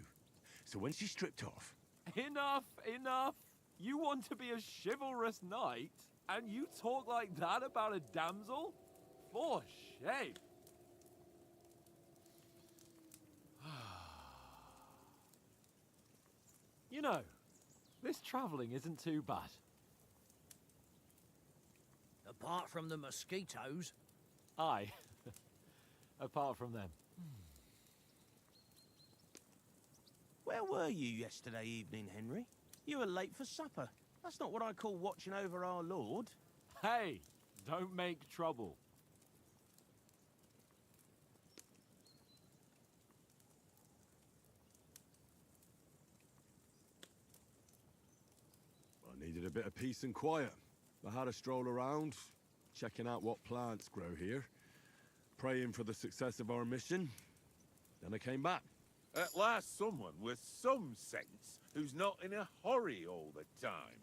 So when she's stripped off... Enough, enough. You want to be a chivalrous knight, and you talk like that about a damsel? For shame. You know, this travelling isn't too bad. Apart from the mosquitoes. Aye. Apart from them. Where were you yesterday evening, Henry? You were late for supper. That's not what I call watching over our Lord. Hey, don't make trouble. I needed a bit of peace and quiet. I had a stroll around, checking out what plants grow here, praying for the success of our mission. Then I came back. At last someone with some sense who's not in a hurry all the time.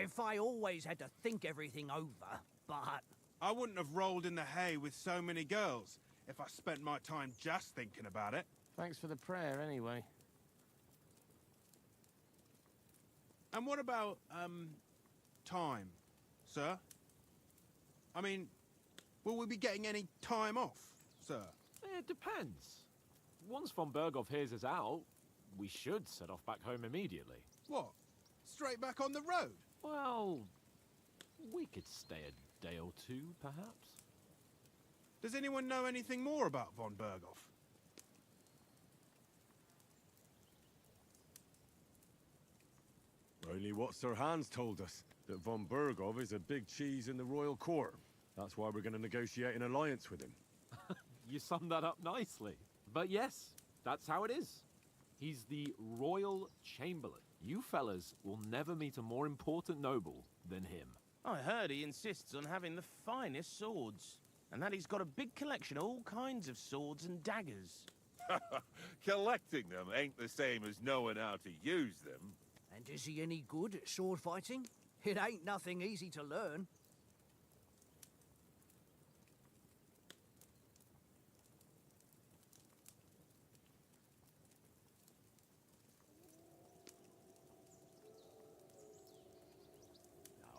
If I always had to think everything over, but... I wouldn't have rolled in the hay with so many girls if I spent my time just thinking about it. Thanks for the prayer, anyway. And what about, time, sir? I mean, will we be getting any time off, sir? It depends. Once von Berghoff hears us out, we should set off back home immediately. What? Straight back on the road? Well, we could stay a day or two, perhaps. Does anyone know anything more about von Berghoff? Only what Sir Hans told us, that von Berghoff is a big cheese in the royal court. That's why we're going to negotiate an alliance with him. You summed that up nicely. But yes, that's how it is. He's the Royal Chamberlain. You fellas will never meet a more important noble than him. I heard he insists on having the finest swords, and that he's got a big collection of all kinds of swords and daggers. Collecting them ain't the same as knowing how to use them. And is he any good at sword fighting? It ain't nothing easy to learn.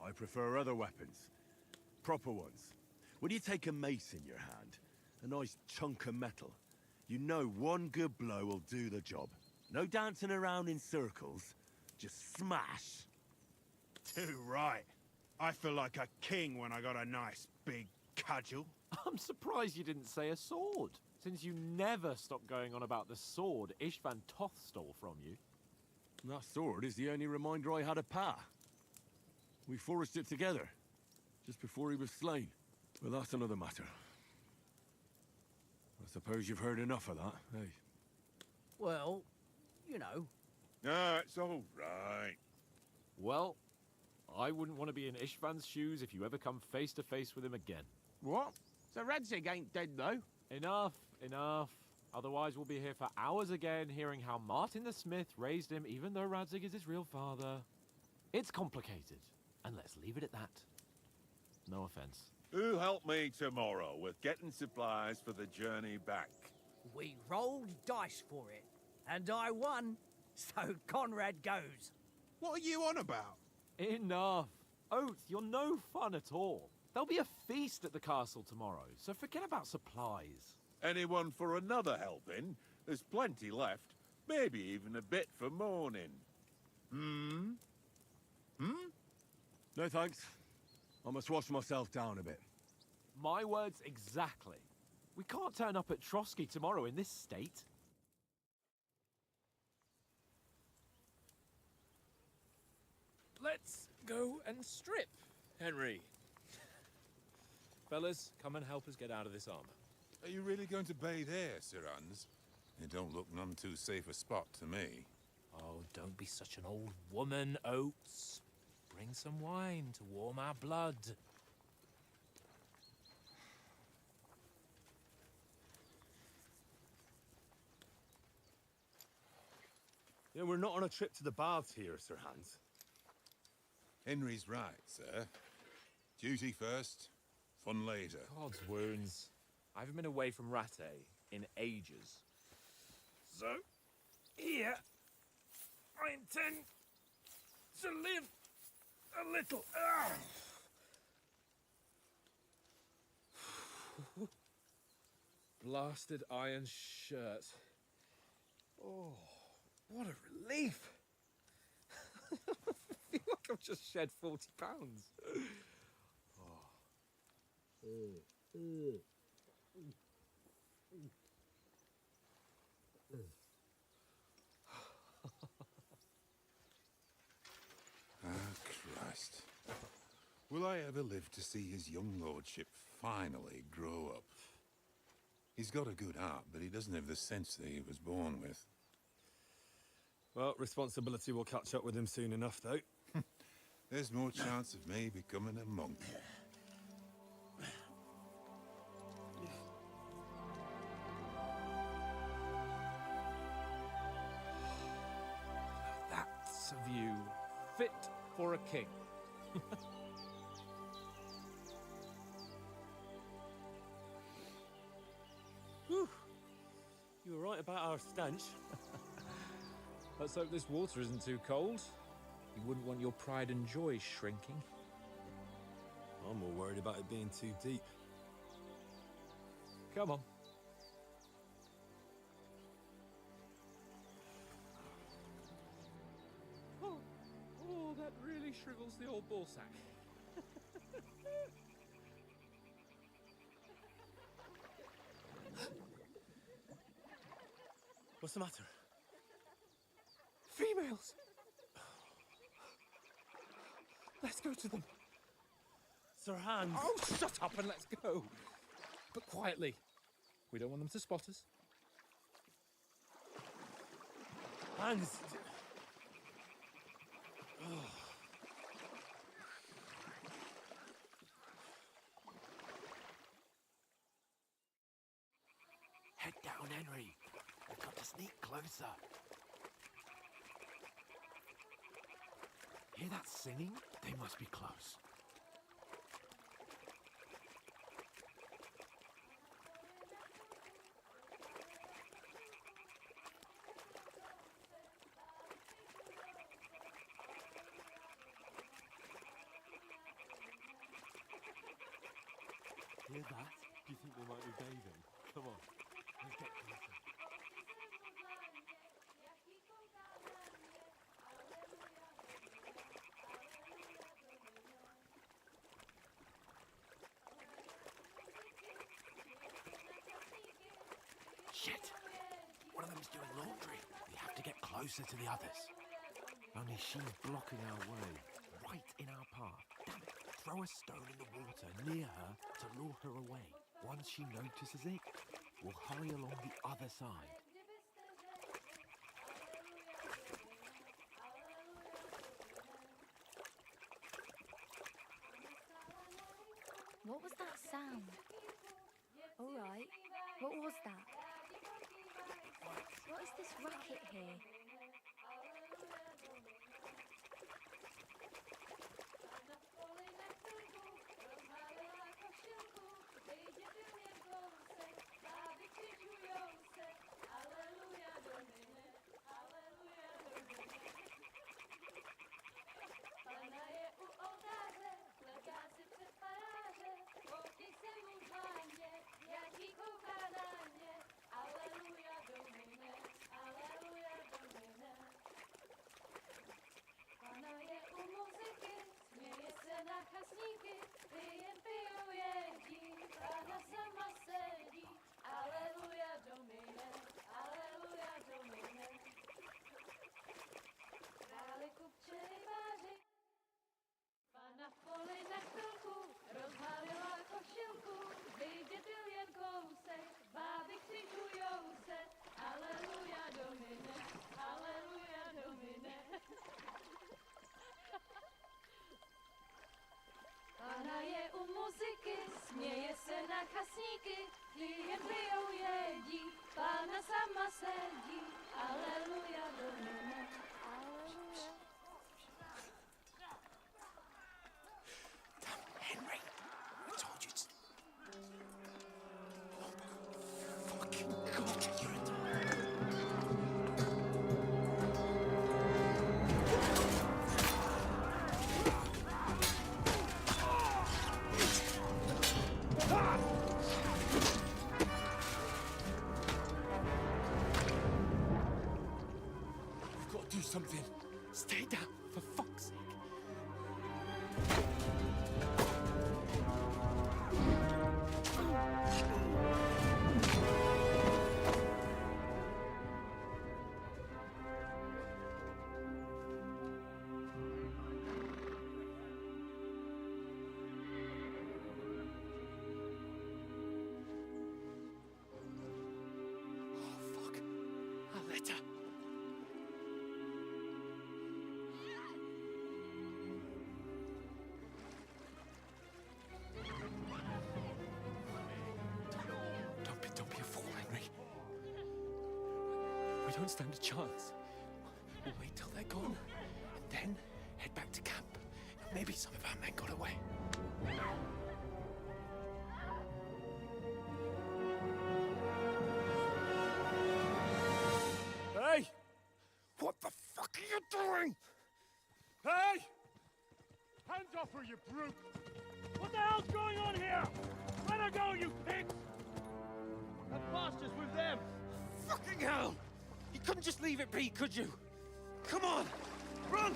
I prefer other weapons. Proper ones. When you take a mace in your hand, a nice chunk of metal, you know one good blow will do the job. No dancing around in circles, just smash. Too right. I feel like a king when I got a nice big cudgel. I'm surprised you didn't say a sword, since you never stop going on about the sword Ishvan Toth stole from you. That sword is the only reminder I had of Pa. We forged it together, just before he was slain. But that's another matter. I suppose you've heard enough of that, eh? Well, you know. No, it's all right. Well, I wouldn't want to be in Ishvan's shoes if you ever come face to face with him again. What? So Radzig ain't dead, though? Enough, enough. Otherwise, we'll be here for hours again, hearing how Martin the Smith raised him, even though Radzig is his real father. It's complicated, and let's leave it at that. No offense. Who'll help me tomorrow with getting supplies for the journey back? We rolled dice for it, and I won, so Conrad goes. What are you on about? Enough. Oath, you're no fun at all. There'll be a feast at the castle tomorrow, so forget about supplies. Anyone for another helping? There's plenty left. Maybe even a bit for morning. No thanks. I must wash myself down a bit. My words exactly. We can't turn up at Trotsky tomorrow in this state. Let's go and strip, Henry. Fellas, come and help us get out of this armor. Are you really going to bathe here, Sir Hans? It don't look none too safe a spot to me. Oh, don't be such an old woman, Oates. Bring some wine to warm our blood. Yeah, we're not on a trip to the baths here, Sir Hans. Henry's right, sir. Duty first, fun later. God's wounds. I haven't been away from Rattay in ages. So, here, I intend to live a little. Blasted iron shirt. Oh, what a relief. I feel like I've just shed 40 pounds. Christ. Will I ever live to see his young lordship finally grow up? He's got a good heart, but he doesn't have the sense that he was born with. Well, responsibility will catch up with him soon enough, though. There's more chance of me becoming a monk. That's a view fit for a king. Whew. You were right about our stench. Let's hope this water isn't too cold. You wouldn't want your pride and joy shrinking. I'm more worried about it being too deep. Come on. Oh, that really shrivels the old ball sack. What's the matter? Females! Let's go to them. Sir Hans. Oh, shut up and let's go. But quietly. We don't want them to spot us. Hans. Head down, Henry. We've got to sneak closer. Hear that singing? They must be close. Hear that? Do you think they might be bathing? Come on, let's get closer. Shit! One of them's doing laundry. We have to get closer to the others. Only she's blocking our way, right in our path. Damn it! Throw a stone in the water near her to lure her away. Once she notices it, we'll hurry along the other side. What was that sound? All right. What was that? What is this racket here? Pana je u muzyky, směje se na chasníky, klient pijou jedí, Pána sama sedí, aleluja domine, aleluja. Henry, I told you to... Fucking God, you're a... We've got to do something. Stay down, for fuck's sake. Letter. Don't be a fool, Henry. We don't stand a chance. We'll wait till they're gone, and then head back to camp. Maybe some of our men got away. Hey! What the fuck are you doing? Hey! Hands off her, you brute! What the hell's going on here? Let her go, you pig! That bastard's with them! Fucking hell! You couldn't just leave it be, could you? Come on! Run!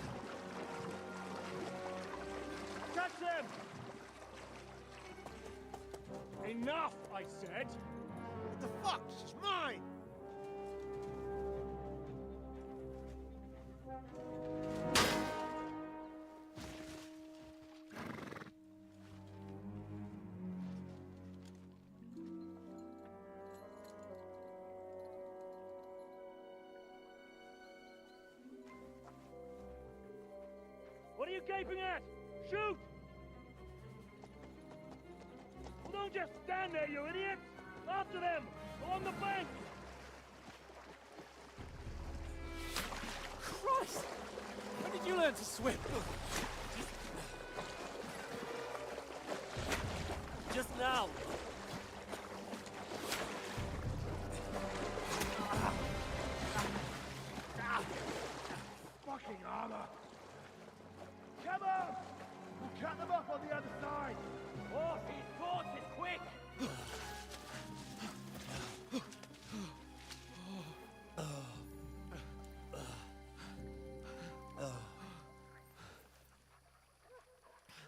Catch them! Enough, I said! What the fuck? She's mine! What are you gaping at? Shoot! Well, don't just stand there, you idiots! After them! Along the bank! Christ! When did you learn to swim? Just now! Fucking armor! Come on! We'll cut them off on the other side! Oh, he's caught it! Quick!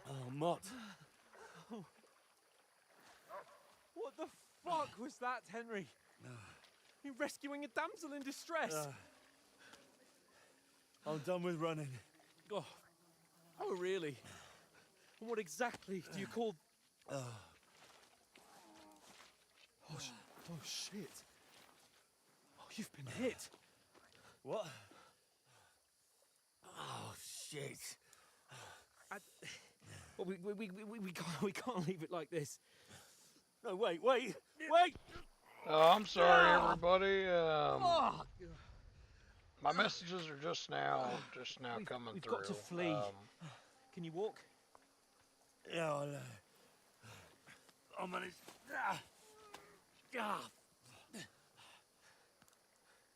Oh, Mott. What the fuck was that, Henry? You rescuing a damsel in distress? I'm done with running. Oh, really? And what exactly do you call... Oh, shit. Oh, you've been hit. What? Oh, shit. Well, we can't leave it like this. No, wait! Oh, I'm sorry, everybody. Fuck! My messages are just now coming We've through. got to flee. Can you walk? Yeah, I'll manage.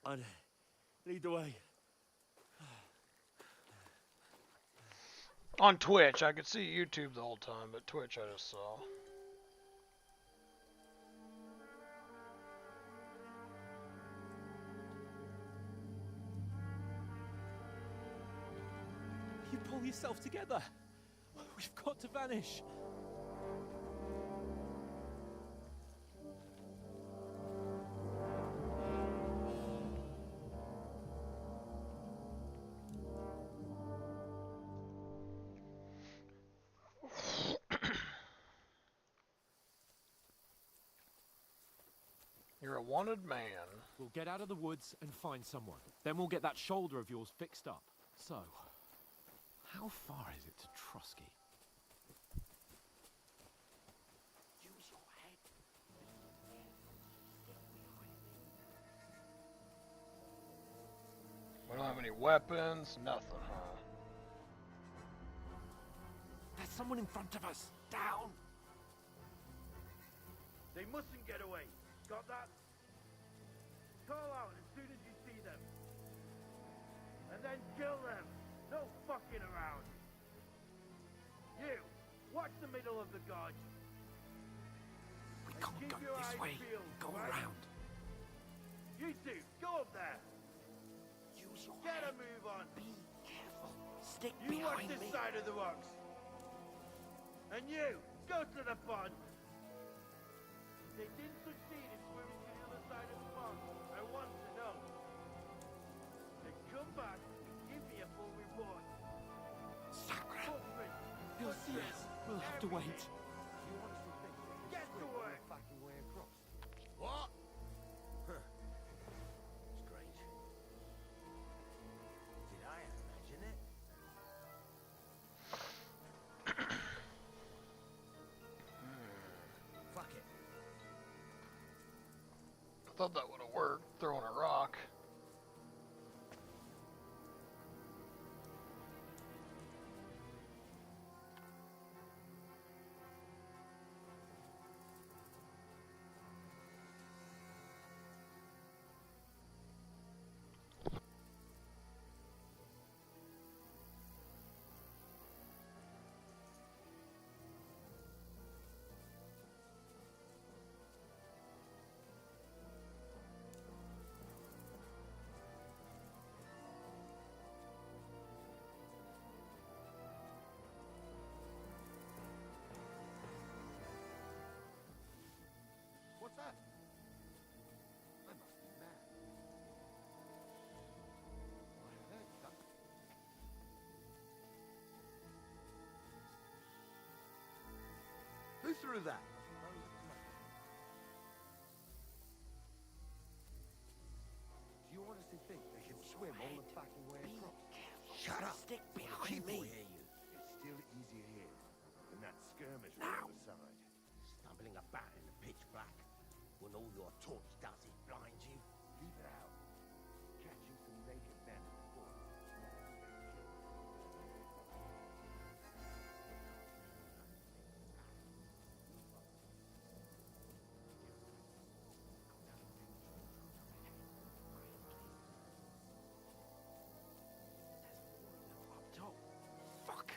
I'd lead the way. On Twitch, I could see YouTube the whole time, but Twitch I just saw. You pull yourself together. We've got to vanish. You're a wanted man. We'll get out of the woods and find someone. Then we'll get that shoulder of yours fixed up. So, how far is it to Trotsky? Use your head. We don't have any weapons, nothing, huh? There's someone in front of us. Down. They mustn't get away. Got that? Call out as soon as you see them. And then kill them. No fucking around. You, watch the middle of the gorge. We can't go this way. Go around. You two, go up there. Use your Get head. a move on. Be careful. Stick You watch behind this me. side of the rocks. And you, go to the pond. They didn't succeed in swimming to the other side of the pond. I want to know. Then come back and give me a full report. Sacre. He'll see us. We'll have to wait. You honestly think they can Get to swim work. the fucking way across? What? Strange. Did I imagine it? Fuck it. I thought that would have worked, throwing a rock. What's that? I must be mad. I heard something. Who threw that? Do you honestly think they can swim all the fucking way across? Shut up. Stick behind me. It's still easier here than that skirmish on the other side. Stumbling about in the pitch black when all your torch does is blind you. Leave it out. Catching some naked men in the woods. Up top. Fuck.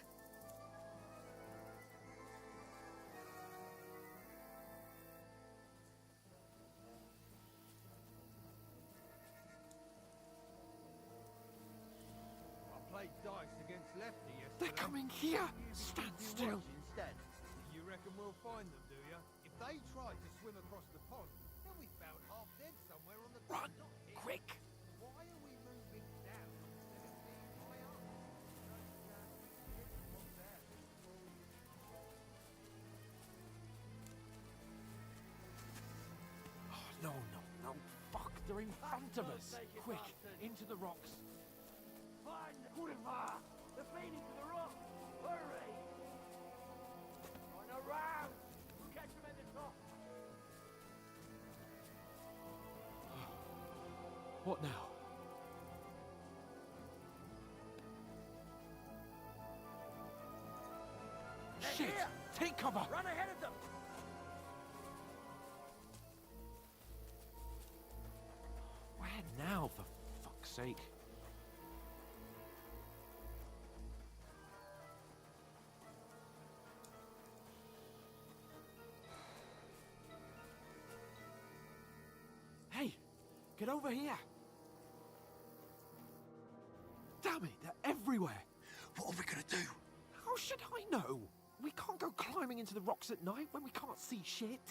I played dice against Lefty yesterday. They're coming here. Stand still. Instead. You reckon we'll find them, do you? If they try to swim across the pond, they'll be found half dead somewhere on the Run. not here. Quick. Why are we moving down instead of being high up? Oh, no, no, no. Fuck, they're in front of us. Quick, into the rocks. Find the Kurva! They're feeding to the rock! Hurry! Going around! We'll catch them at the top! What now? Shit! Take cover! Run ahead of them! Where now, for fuck's sake? Hey! Get over here! Damn it, they're everywhere! What are we gonna do? How should I know? We can't go climbing into the rocks at night when we can't see shit.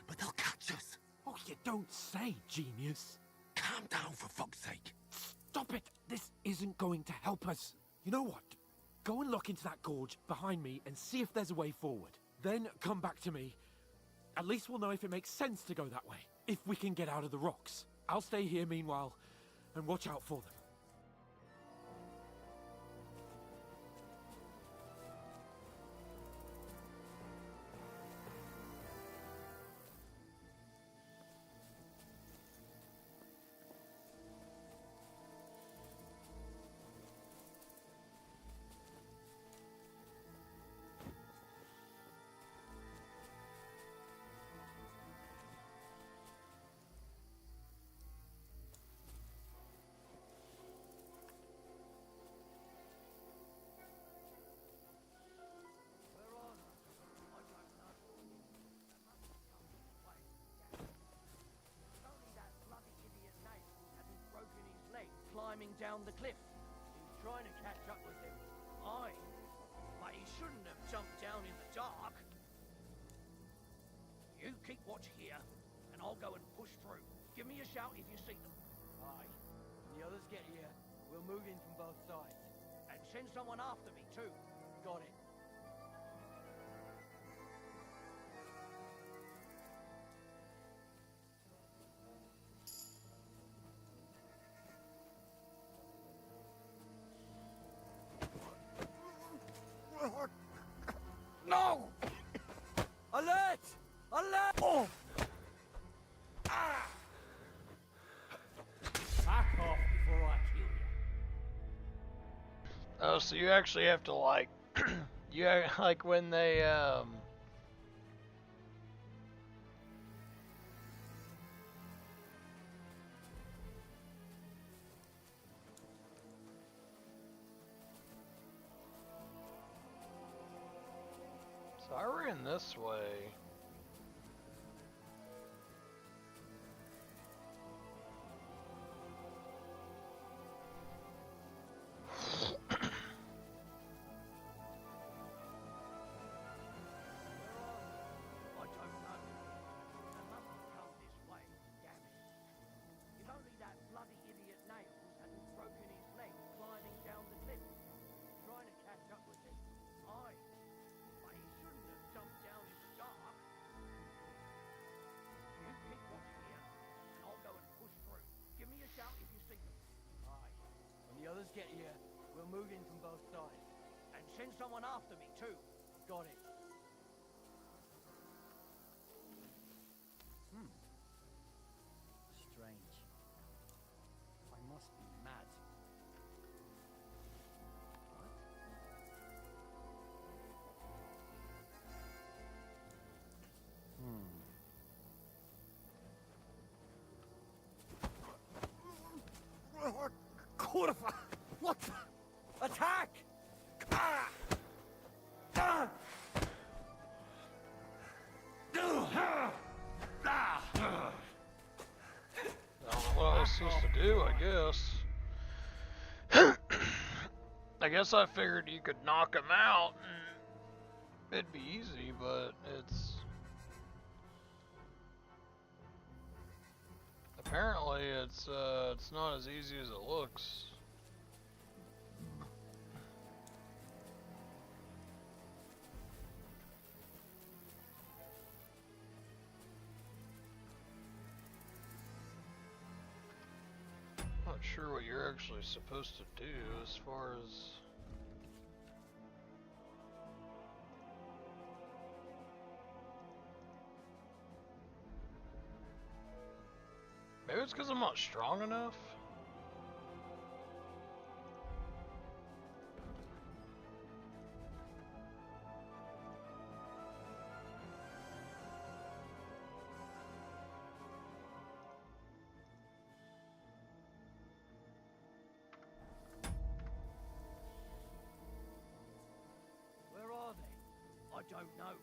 But they'll catch us. Oh, you don't say, genius. Calm down, for fuck's sake. Stop it! This isn't going to help us. You know what? Go and look into that gorge behind me and see if there's a way forward. Then come back to me. At least we'll know if it makes sense to go that way. If we can get out of the rocks. I'll stay here meanwhile and watch out for them. Climbing down the cliff. He's trying to catch up with him. But he shouldn't have jumped down in the dark. You keep watch here, and I'll go and push through. Give me a shout if you see them. Aye. When the others get here, we'll move in from both sides. And send someone after me, too. Got it. No! Alert! Alert! Oh! Back off before I kill you. Oh, so you actually have to like, like when they So I ran this way. I don't know. They must have come this way, damn it. If only that bloody idiot Nails hadn't broken his leg climbing down the cliff. Trying to catch up with him. But he shouldn't have jumped down in the dark. You keep watch here, and I'll go and push through. Give me a shout if you see them. Aye. When the others get here, we'll move in from both sides. And send someone after me, too. Got it. Strange. I must be mad. Kurwa! What? Attack! Ah! Ah! I don't know what I was supposed to do, I guess. I guess I figured you could knock him out and it'd be easy, but apparently it's not as easy as it looks. Not sure what you're actually supposed to do as far as maybe it's because I'm not strong enough. Where are they? I don't know.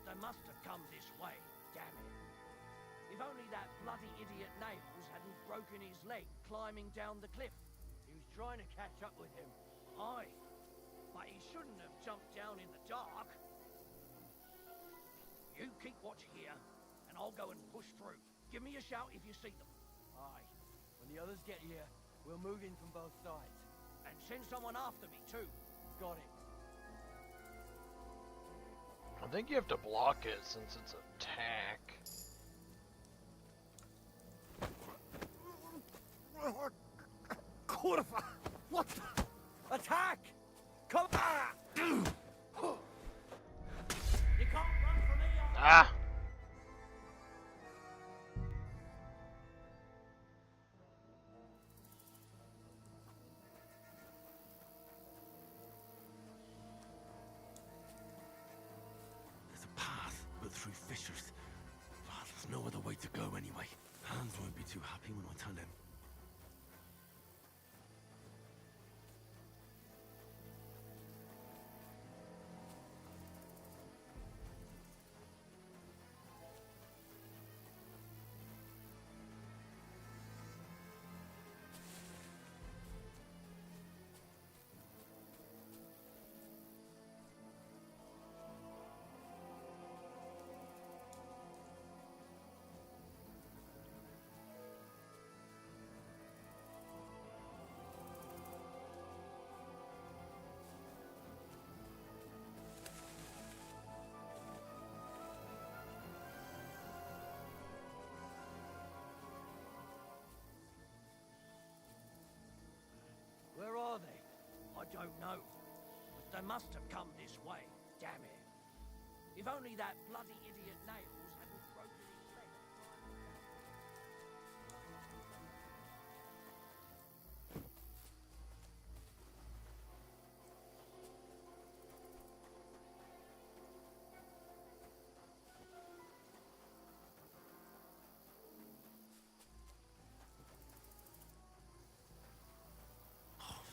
They must have come this way, damn it. If only that bloody idiot Nails hadn't broken his leg climbing down the cliff. He was trying to catch up with him. Aye. But he shouldn't have jumped down in the dark. You keep watch here, and I'll go and push through. Give me a shout if you see them. Aye. When the others get here, we'll move in from both sides. And send someone after me, too. Got it. I think you have to block it since it's attack. Corva! What the? Attack! Come back! You can't run from me. Ah! There's a path, but through fissures. Ah, there's no other way to go anyway. Hans won't be too happy when I tell him. Where are they? I don't know. But they must have come this way, damn it. If only that bloody idiot Nails hadn't broken his leg.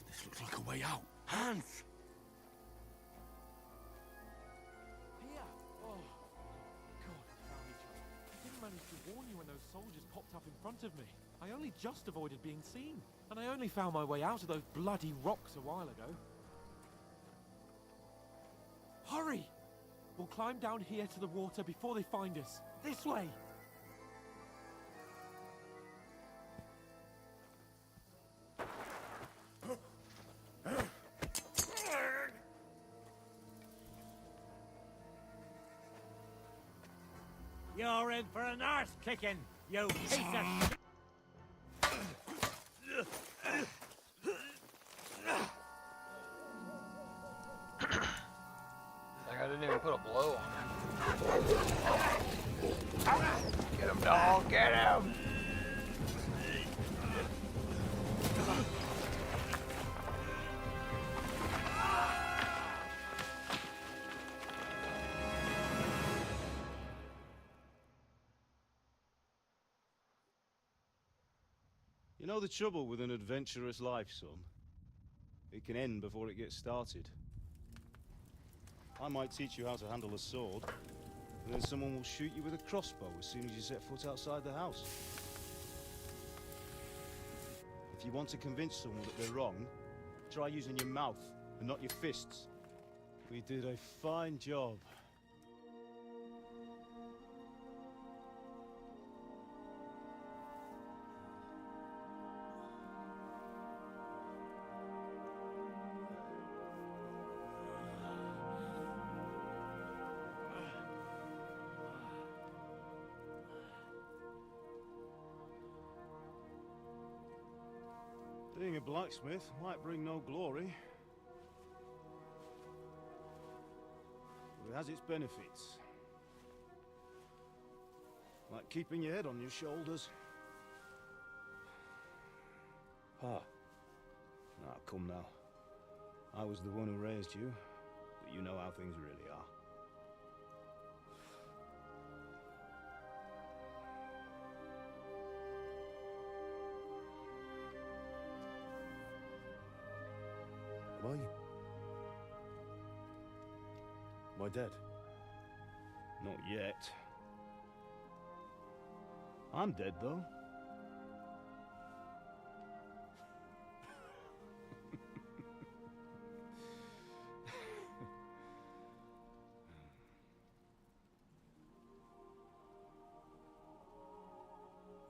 This looks like a way out. Hans! Here! Oh, God, found each other. I didn't manage to warn you when those soldiers popped up in front of me. I only just avoided being seen. And I only found my way out of those bloody rocks a while ago. Hurry! We'll climb down here to the water before they find us. This way! You're in for an arse kicking, you piece of shit! Like I didn't even put a blow on him. Get him, dog, get him! You know the trouble with an adventurous life, son? It can end before it gets started. I might teach you how to handle a sword, and then someone will shoot you with a crossbow as soon as you set foot outside the house. If you want to convince someone that they're wrong, try using your mouth and not your fists. We did a fine job. Being a blacksmith might bring no glory, but it has its benefits. Like keeping your head on your shoulders. Pa. Ah, come now. I was the one who raised you, but you know how things really are. Am I dead? Not yet. I'm dead, though.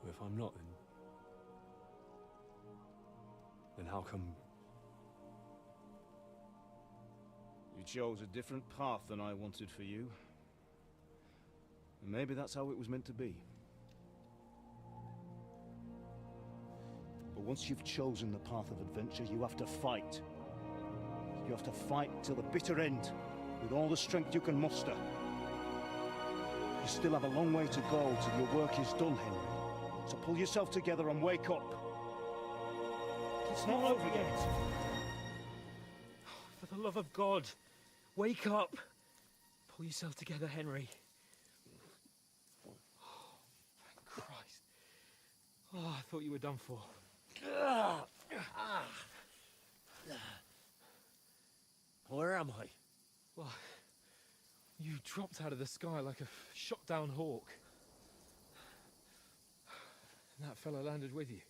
Well, if I'm not, then how come... You chose a different path than I wanted for you. And maybe that's how it was meant to be. But once you've chosen the path of adventure, you have to fight. You have to fight till the bitter end, with all the strength you can muster. You still have a long way to go till your work is done, Henry. So pull yourself together and wake up. It's not over yet. For the love of God, wake up. Pull yourself together, Henry. Oh, thank Christ. Oh, I thought you were done for. Where am I? Well, you dropped out of the sky like a shot-down hawk. And that fella landed with you.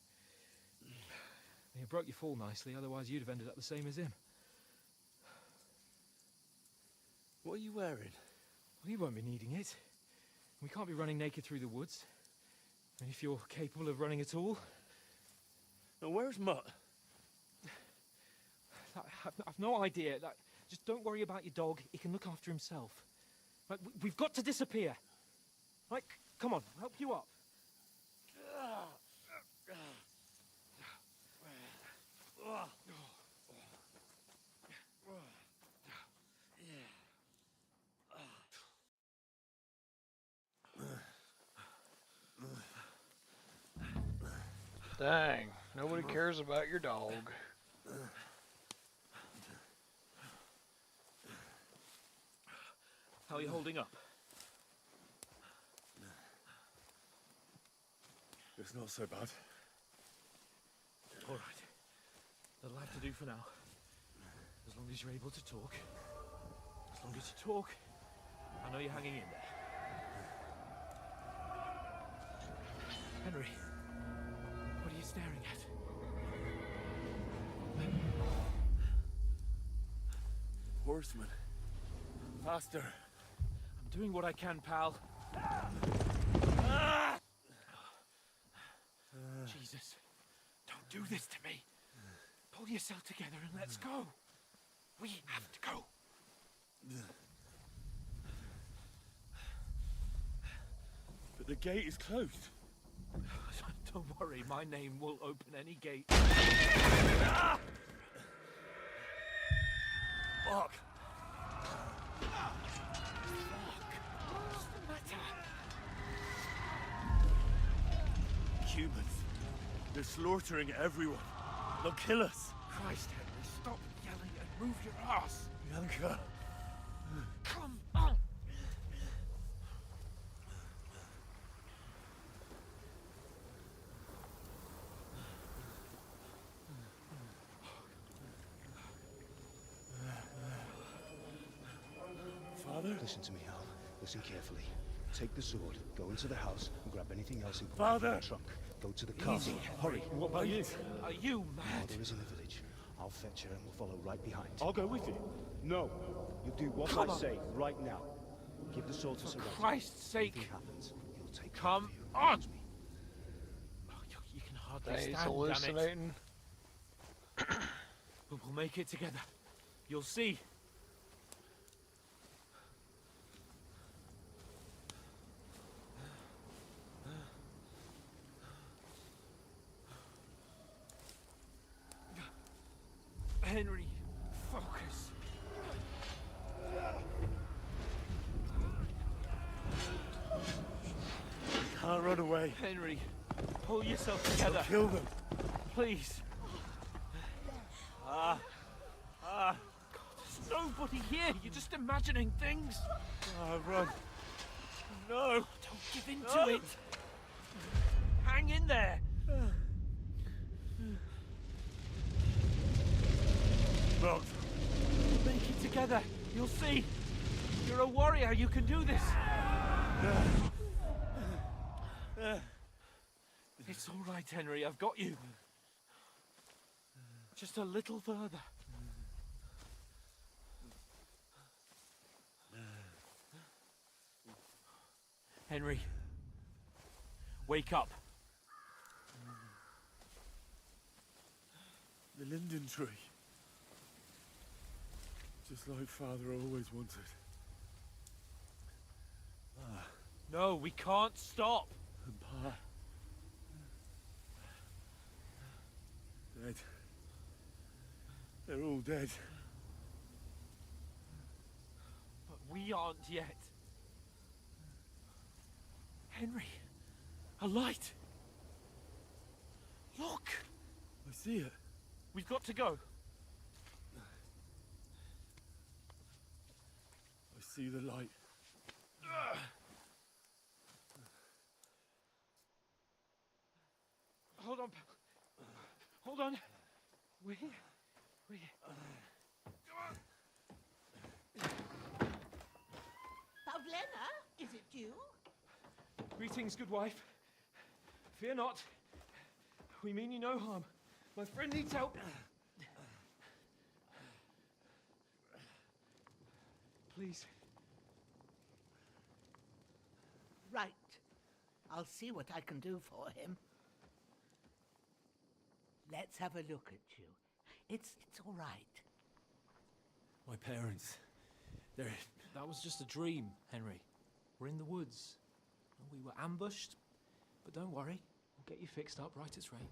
And you broke your fall nicely, otherwise you'd have ended up the same as him. What are you wearing? Well, you won't be needing it. We can't be running naked through the woods. And if you're capable of running at all... Now, where's Mutt? I've no idea. Just don't worry about your dog. He can look after himself. Right, we've got to disappear. Right, come on, I'll help you up. Dang, nobody cares about your dog. How are you holding up? It's not so bad. All right. That'll have to do for now. As long as you're able to talk. As long as you talk, I know you're hanging in there. Henry, what are you staring at? Horseman. Faster. I'm doing what I can, pal. Jesus, don't do this to me. Pull yourself together and let's go. We have to go. But the gate is closed. Don't worry, my name will open any gate. Fuck! What's the matter? Humans. They're slaughtering everyone. They'll kill us. Christ, Henry, stop yelling and move your ass. Bianca. Come on. Father? Listen to me, Hal. Listen carefully. Take the sword, go into the house, and grab anything else important Father! from the trunk. Go to the castle. Easy. Hurry. What about you? Are you mad? There is in the village. I'll fetch her and we'll follow right behind. I'll go with you. No. You do what Come I on. say right now. Give the sword to For Sir Christ's sake. If anything happens, you'll take Come on. Oh, you can hardly He's stand, hallucinating. Damn it. But we'll make it together. You'll see. Henry, focus. We can't run away. Henry, pull yourself together. Kill them. Please. There's nobody here. You're just imagining things. Run. No. Don't give in to it. Hang in there. Mount. Make it together. You'll see. You're a warrior. You can do this. It's all right, Henry. I've got you. Just a little further. Henry, wake up. The linden tree. Just like Father always wanted. No, we can't stop. And Pa. Dead. They're all dead. But we aren't yet. Henry, a light. Look. I see it. We've got to go. I see the light. Hold on. Hold on. We're here. Pavlena, is it you? Greetings, good wife. Fear not. We mean you no harm. My friend needs help. Please. Right. I'll see what I can do for him. Let's have a look at you. It's all right. My parents. They're... That was just a dream, Henry. We're in the woods. We were ambushed, but don't worry. We'll get you fixed up right as rain.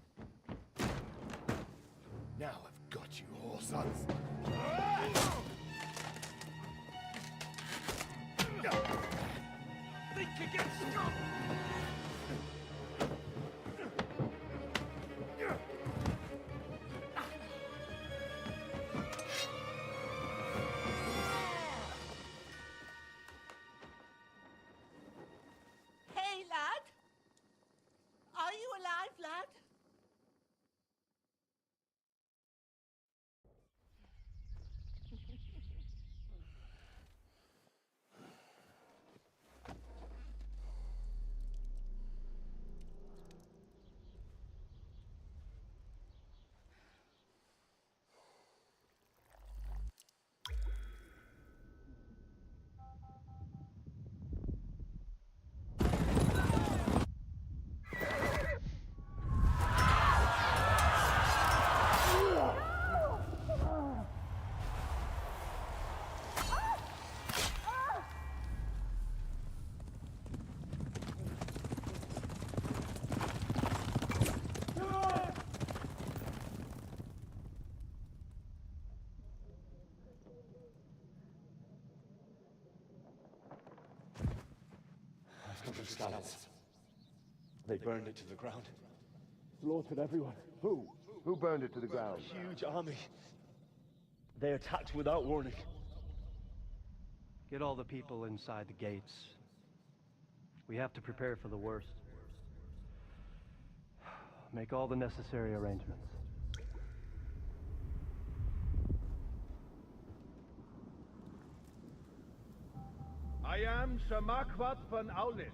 Now I've got you, whore sons. Think against Scott! Hey, lad! Are you alive, lad? They burned it to the ground. Slaughtered everyone. Who? Who burned it to the ground? Huge army. They attacked without warning. Get all the people inside the gates. We have to prepare for the worst. Make all the necessary arrangements. I am Sir Marquardt von Aulitz.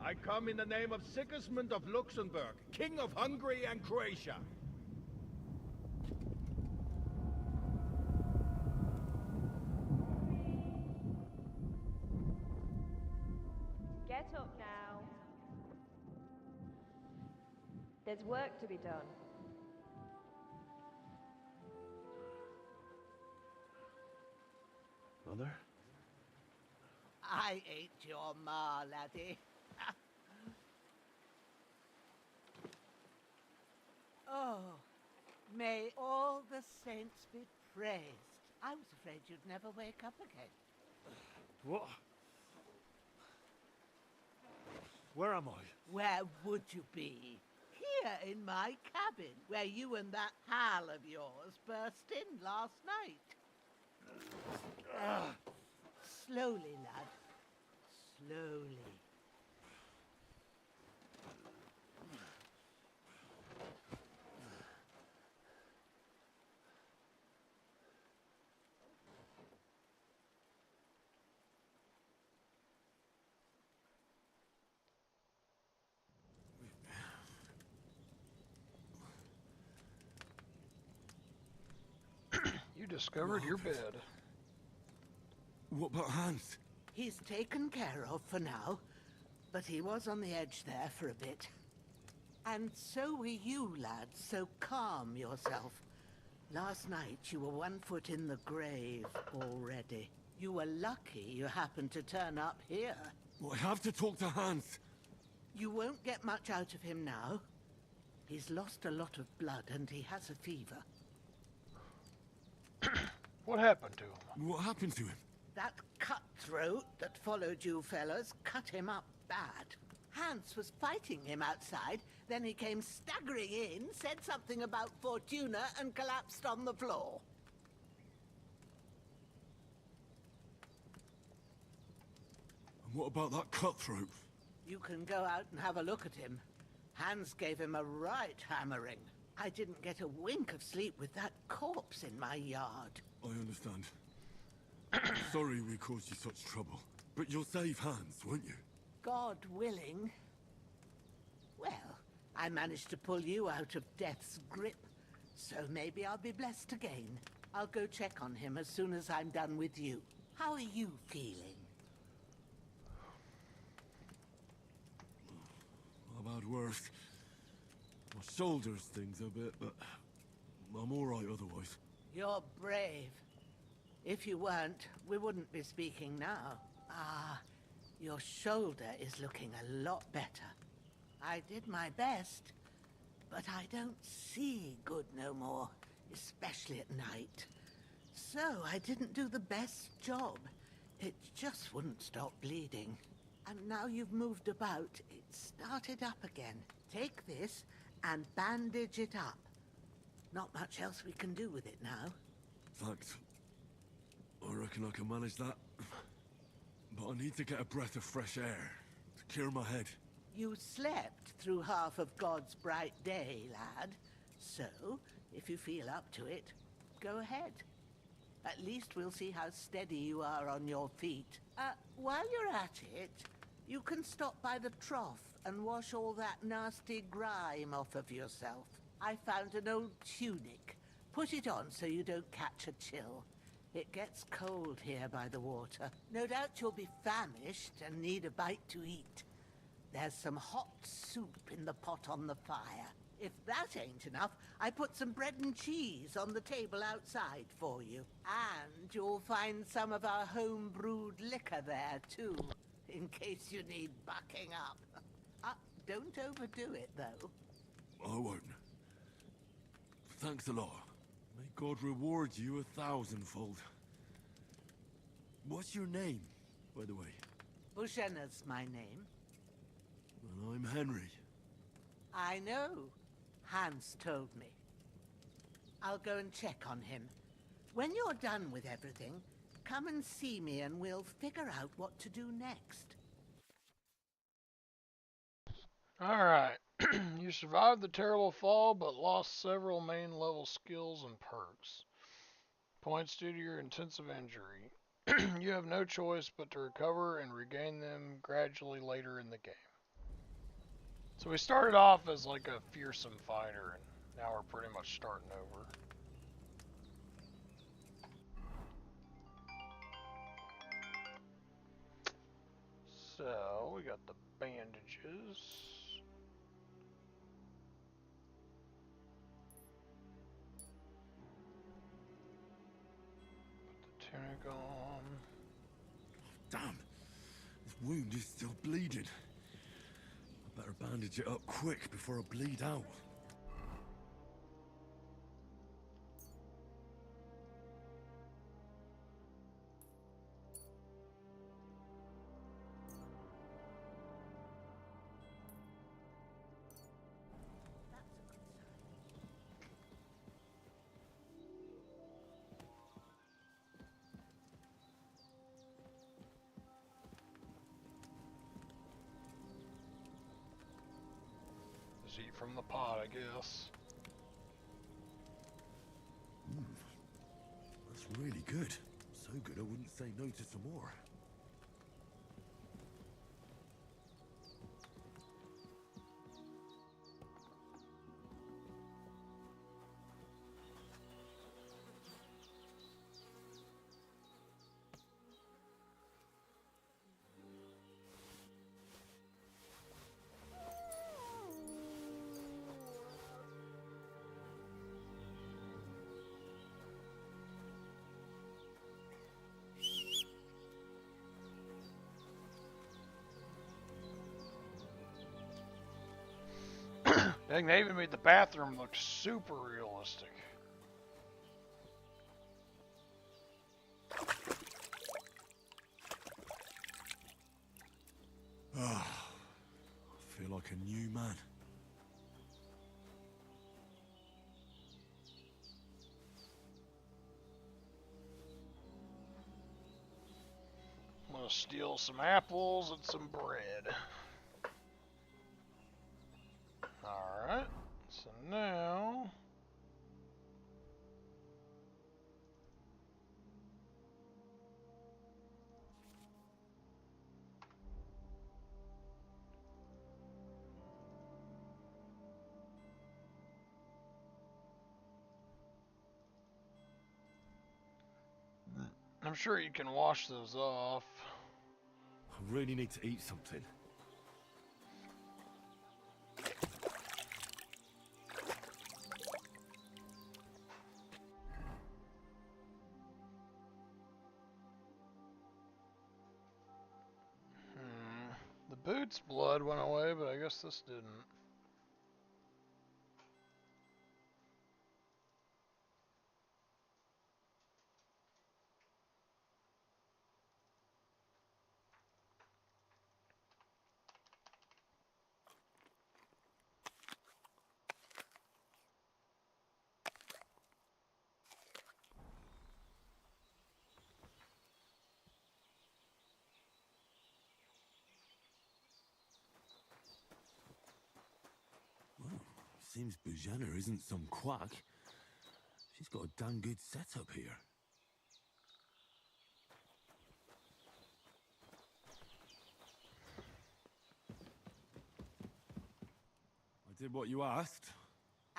I come in the name of Sigismund of Luxembourg, King of Hungary and Croatia. Get up now. There's work to be done. Mother? I ain't your ma, laddie. Oh, may all the saints be praised. I was afraid you'd never wake up again. What? Where am I? Where would you be? here in my cabin, where you and that pal of yours burst in last night. Slowly, lad. Slowly. You discovered your bed. What about Hans? He's taken care of for now, but he was on the edge there for a bit. And so were you, lad, so calm yourself. Last night you were 1 foot in the grave already. You were lucky you happened to turn up here. Well, I have to talk to Hans. You won't get much out of him now. He's lost a lot of blood and he has a fever. What happened to him? What happened to him? That cutthroat that followed you fellas cut him up bad. Hans was fighting him outside, then he came staggering in, said something about Fortuna, and collapsed on the floor. And what about that cutthroat? You can go out and have a look at him. Hans gave him a right hammering. I didn't get a wink of sleep with that corpse in my yard. I understand. Sorry we caused you such trouble. But you'll save Hans, won't you? God willing. Well, I managed to pull you out of death's grip, so maybe I'll be blessed again. I'll go check on him as soon as I'm done with you. How are you feeling? I've had worse. My shoulders things a bit, but I'm all right otherwise. You're brave. If you weren't, we wouldn't be speaking now. Ah, your shoulder is looking a lot better. I did my best, but I don't see good no more, especially at night. So I didn't do the best job. It just wouldn't stop bleeding. And now you've moved about, it started up again. Take this and bandage it up. Not much else we can do with it now. Thanks. I reckon I can manage that. But I need to get a breath of fresh air to clear my head. You slept through half of God's bright day, lad. So, if you feel up to it, go ahead. At least we'll see how steady you are on your feet. While you're at it, you can stop by the trough and wash all that nasty grime off of yourself. I found an old tunic. Put it on so you don't catch a chill. It gets cold here by the water. No doubt you'll be famished and need a bite to eat. There's some hot soup in the pot on the fire. If that ain't enough, I put some bread and cheese on the table outside for you. And you'll find some of our home-brewed liquor there, too, in case you need bucking up. Don't overdo it, though. I won't. Thanks a lot. May God reward you 1,000-fold. What's your name, by the way? Bushenna's my name. Well, I'm Henry. I know. Hans told me. I'll go and check on him. When you're done with everything, come and see me and we'll figure out what to do next. Alright. You survived the terrible fall, but lost several main level skills and perks. Points due to your intensive injury. You have no choice but to recover and regain them gradually later in the game. So we started off as like a fearsome fighter, and now we're pretty much starting over. So we got the bandages. Put the tunic on. Damn! This wound is still bleeding. I better bandage it up quick before I bleed out. Just eat from the pot, I guess. That's really good. So good I wouldn't say no to some more. Dang, they even made the bathroom look super realistic. Ah, I feel like a new man. I'm gonna steal some apples and some bread. Alright, so now... I'm sure you can wash those off. I really need to eat something. The boot's blood went away, but I guess this didn't. Seems Bujana isn't some quack. She's got a damn good setup here. I did what you asked.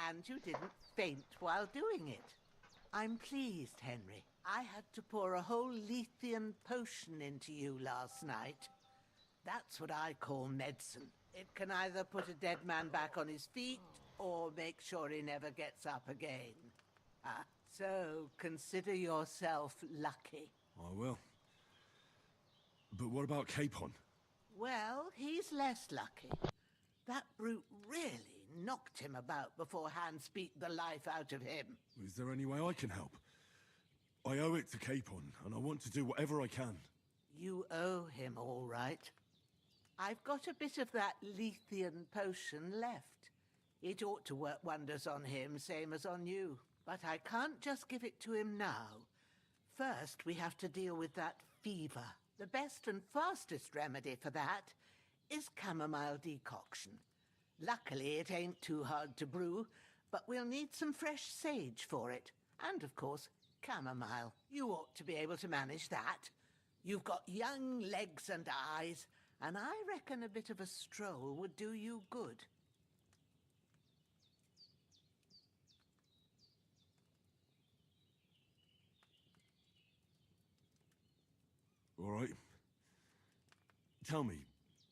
And you didn't faint while doing it. I'm pleased, Henry. I had to pour a whole Lethean potion into you last night. That's what I call medicine. It can either put a dead man back on his feet, or make sure he never gets up again. So consider yourself lucky. I will. But what about Capon? Well, he's less lucky. That brute really knocked him about before Hans beat the life out of him. Is there any way I can help? I owe it to Capon, and I want to do whatever I can. You owe him, all right. I've got a bit of that Lethean potion left. It ought to work wonders on him, same as on you. But I can't just give it to him now. First, we have to deal with that fever. The best and fastest remedy for that is chamomile decoction. Luckily, it ain't too hard to brew, but we'll need some fresh sage for it. And, of course, chamomile. You ought to be able to manage that. You've got young legs and eyes, and I reckon a bit of a stroll would do you good. All right. Tell me,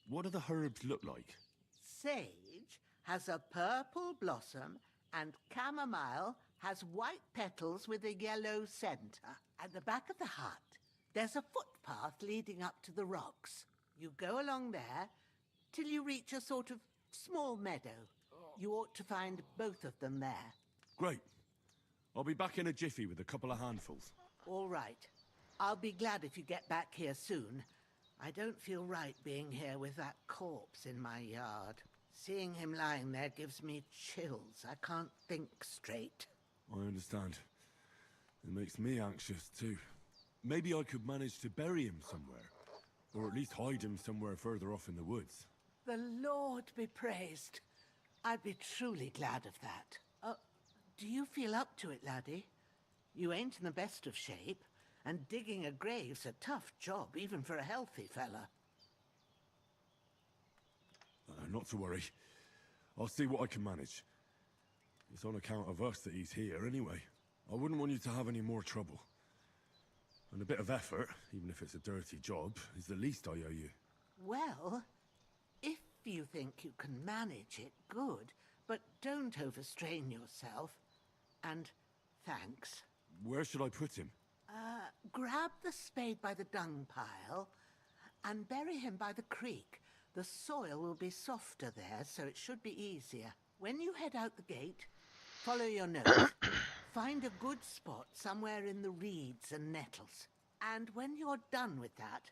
what do the herbs look like? Sage has a purple blossom, and chamomile has white petals with a yellow center. At the back of the hut, there's a footpath leading up to the rocks. You go along there till you reach a sort of small meadow. You ought to find both of them there. Great. I'll be back in a jiffy with a couple of handfuls. All right. I'll be glad if you get back here soon. I don't feel right being here with that corpse in my yard. Seeing him lying there gives me chills. I can't think straight. I understand. It makes me anxious, too. Maybe I could manage to bury him somewhere. Or at least hide him somewhere further off in the woods. The Lord be praised. I'd be truly glad of that. Do you feel up to it, laddie? You ain't in the best of shape, and digging a grave's a tough job, even for a healthy fella. Not to worry. I'll see what I can manage. It's on account of us that he's here, anyway. I wouldn't want you to have any more trouble. And a bit of effort, even if it's a dirty job, is the least I owe you. Well, if you think you can manage it, good. But don't overstrain yourself. And thanks. Where should I put him? Grab the spade by the dung pile and bury him by the creek. The soil will be softer there, so it should be easier. When you head out the gate, follow your nose. Find a good spot somewhere in the reeds and nettles. And when you're done with that,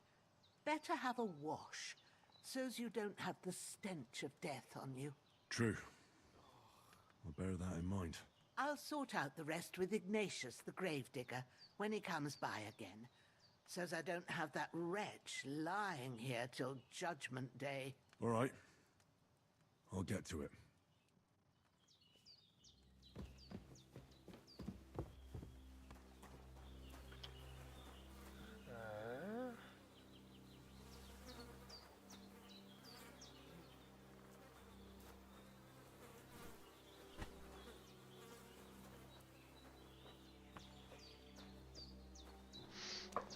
better have a wash, so's you don't have the stench of death on you. True. I'll bear that in mind. I'll sort out the rest with Ignatius, the gravedigger, when he comes by again, so's I don't have that wretch lying here till Judgment Day. All right. I'll get to it.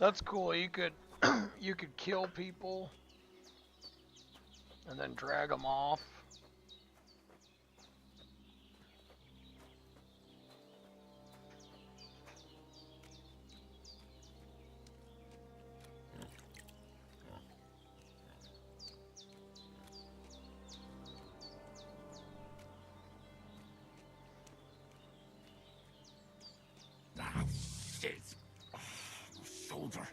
That's cool. You could you could kill people and then drag them off. Ah, shit. Shoulder.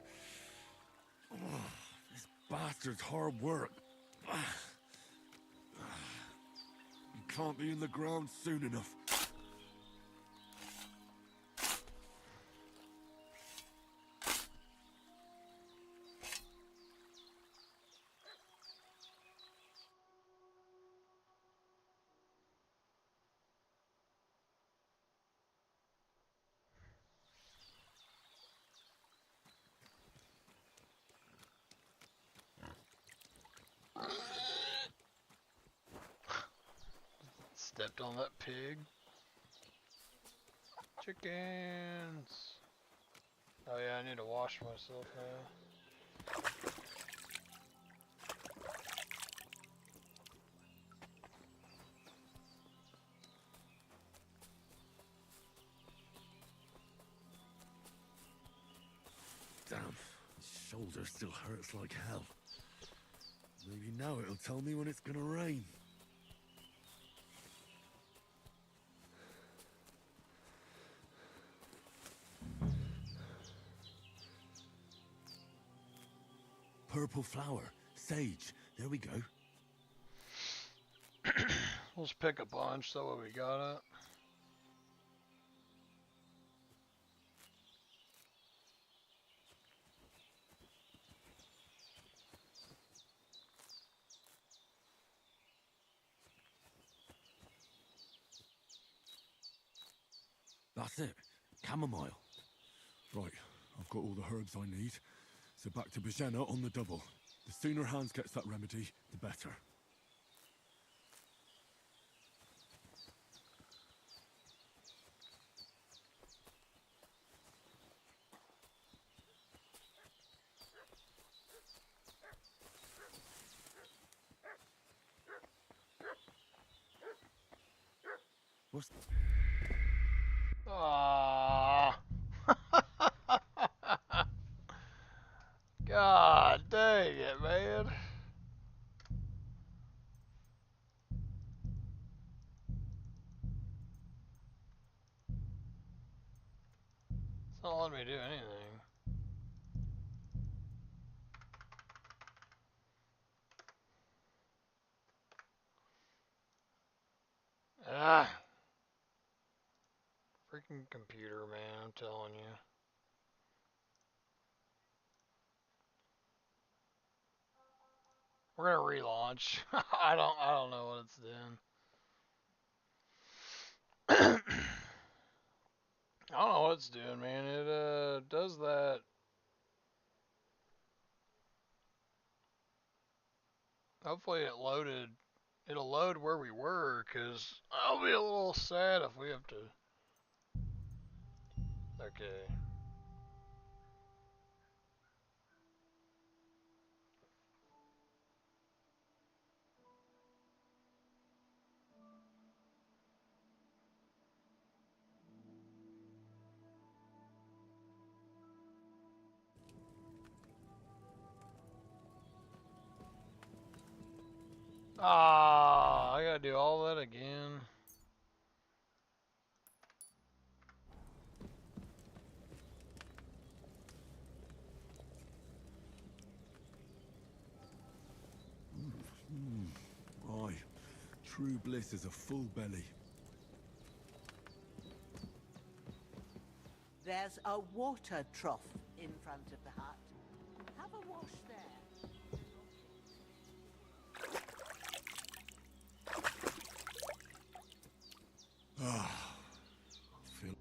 This bastard's hard work. You can't be in the ground soon enough. Stepped on that pig. Chickens. Oh yeah, I need to wash myself now. Damn, his shoulder still hurts like hell. Maybe now it'll tell me when it's gonna rain. Purple flower, sage, there we go. Let's pick a bunch, so what we got it. That's it, chamomile. Right, I've got all the herbs I need. So back to Bajena on the double. The sooner Hans gets that remedy, the better. What's... Aww. God dang it, man. It's not letting me do anything. Ah. Freaking computer, man, I'm telling you. We're gonna relaunch. I don't know what it's doing. I don't know what it's doing, man. It does that. Hopefully it'll load where we were, cause I'll be a little sad if we have to. Okay. Ah, I gotta do all that again. Aye, true bliss is a full belly. There's a water trough in front of the hut. Have a wash there. Ah, I feel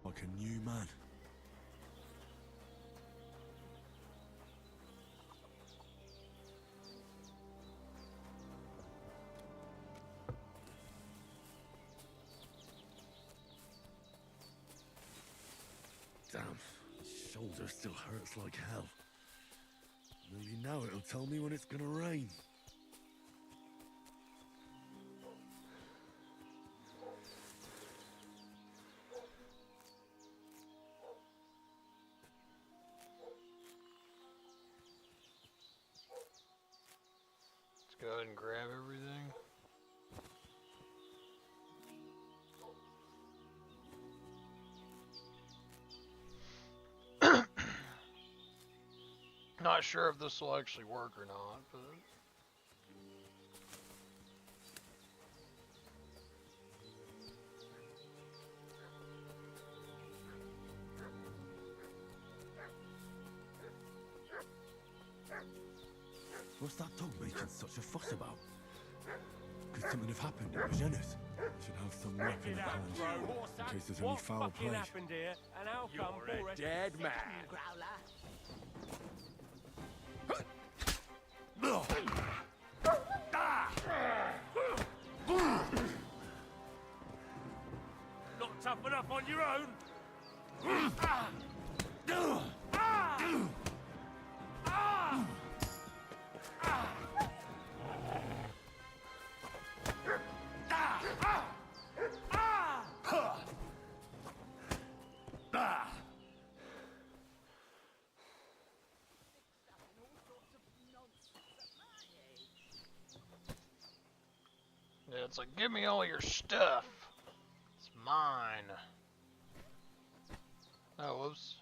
like a new man. Damn, my shoulder still hurts like hell. Maybe now it'll tell me when it's gonna rain. Let's go ahead and grab everything. Not sure if this will actually work or not, but What's that dog making such a fuss about? Could something have happened at Regenus? Should have some weapon at hand, in case there's any foul play. happened here, and how come You're a dead man. Not tough enough on your own? yeah, it's like, give me all your stuff. It's mine. Oh, whoops.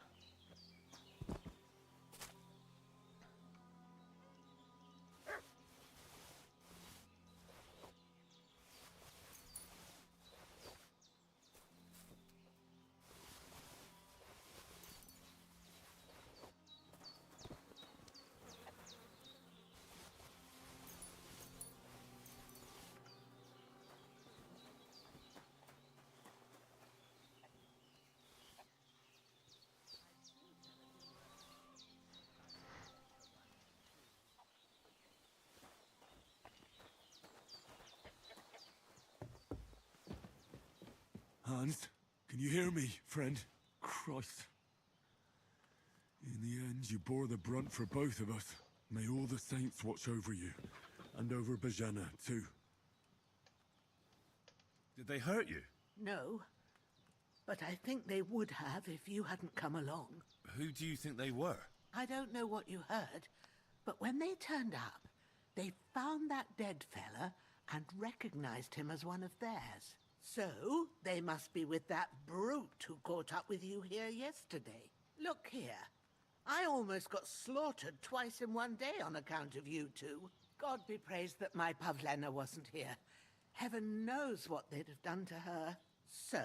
Hans, can you hear me, friend? Christ. In the end, you bore the brunt for both of us. May all the saints watch over you. And over Bajana, too. Did they hurt you? No, but I think they would have if you hadn't come along. Who do you think they were? I don't know what you heard, but when they turned up, they found that dead fella and recognized him as one of theirs. So, they must be with that brute who caught up with you here yesterday. Look here. I almost got slaughtered twice in one day on account of you two. God be praised that my Pavlena wasn't here. Heaven knows what they'd have done to her. So,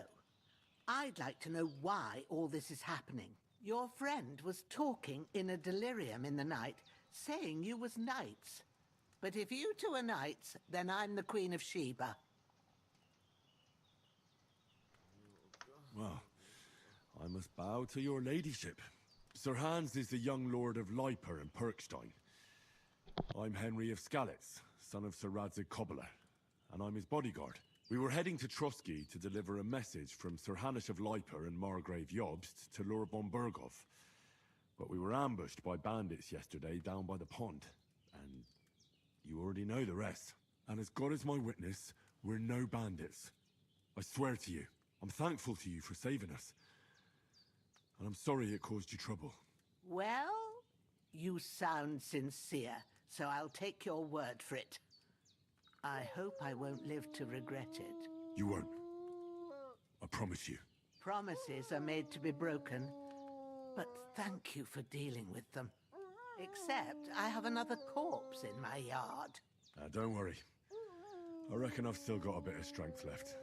I'd like to know why all this is happening. Your friend was talking in a delirium in the night, saying you was knights. But if you two are knights, then I'm the Queen of Sheba. Well, I must bow to your ladyship. Sir Hans is the young lord of Leiper and Perkstein. I'm Henry of Skalitz, son of Sir Radzig Cobbler, and I'm his bodyguard. We were heading to Trotsky to deliver a message from Sir Hanish of Leiper and Margrave Jobst to Lord von Burgov. But we were ambushed by bandits yesterday down by the pond, and you already know the rest. And as God is my witness, we're no bandits. I swear to you, I'm thankful to you for saving us. And I'm sorry it caused you trouble. Well, you sound sincere, so I'll take your word for it. I hope I won't live to regret it. You won't. I promise you. Promises are made to be broken, but thank you for dealing with them. Except I have another corpse in my yard. Don't worry. I reckon I've still got a bit of strength left.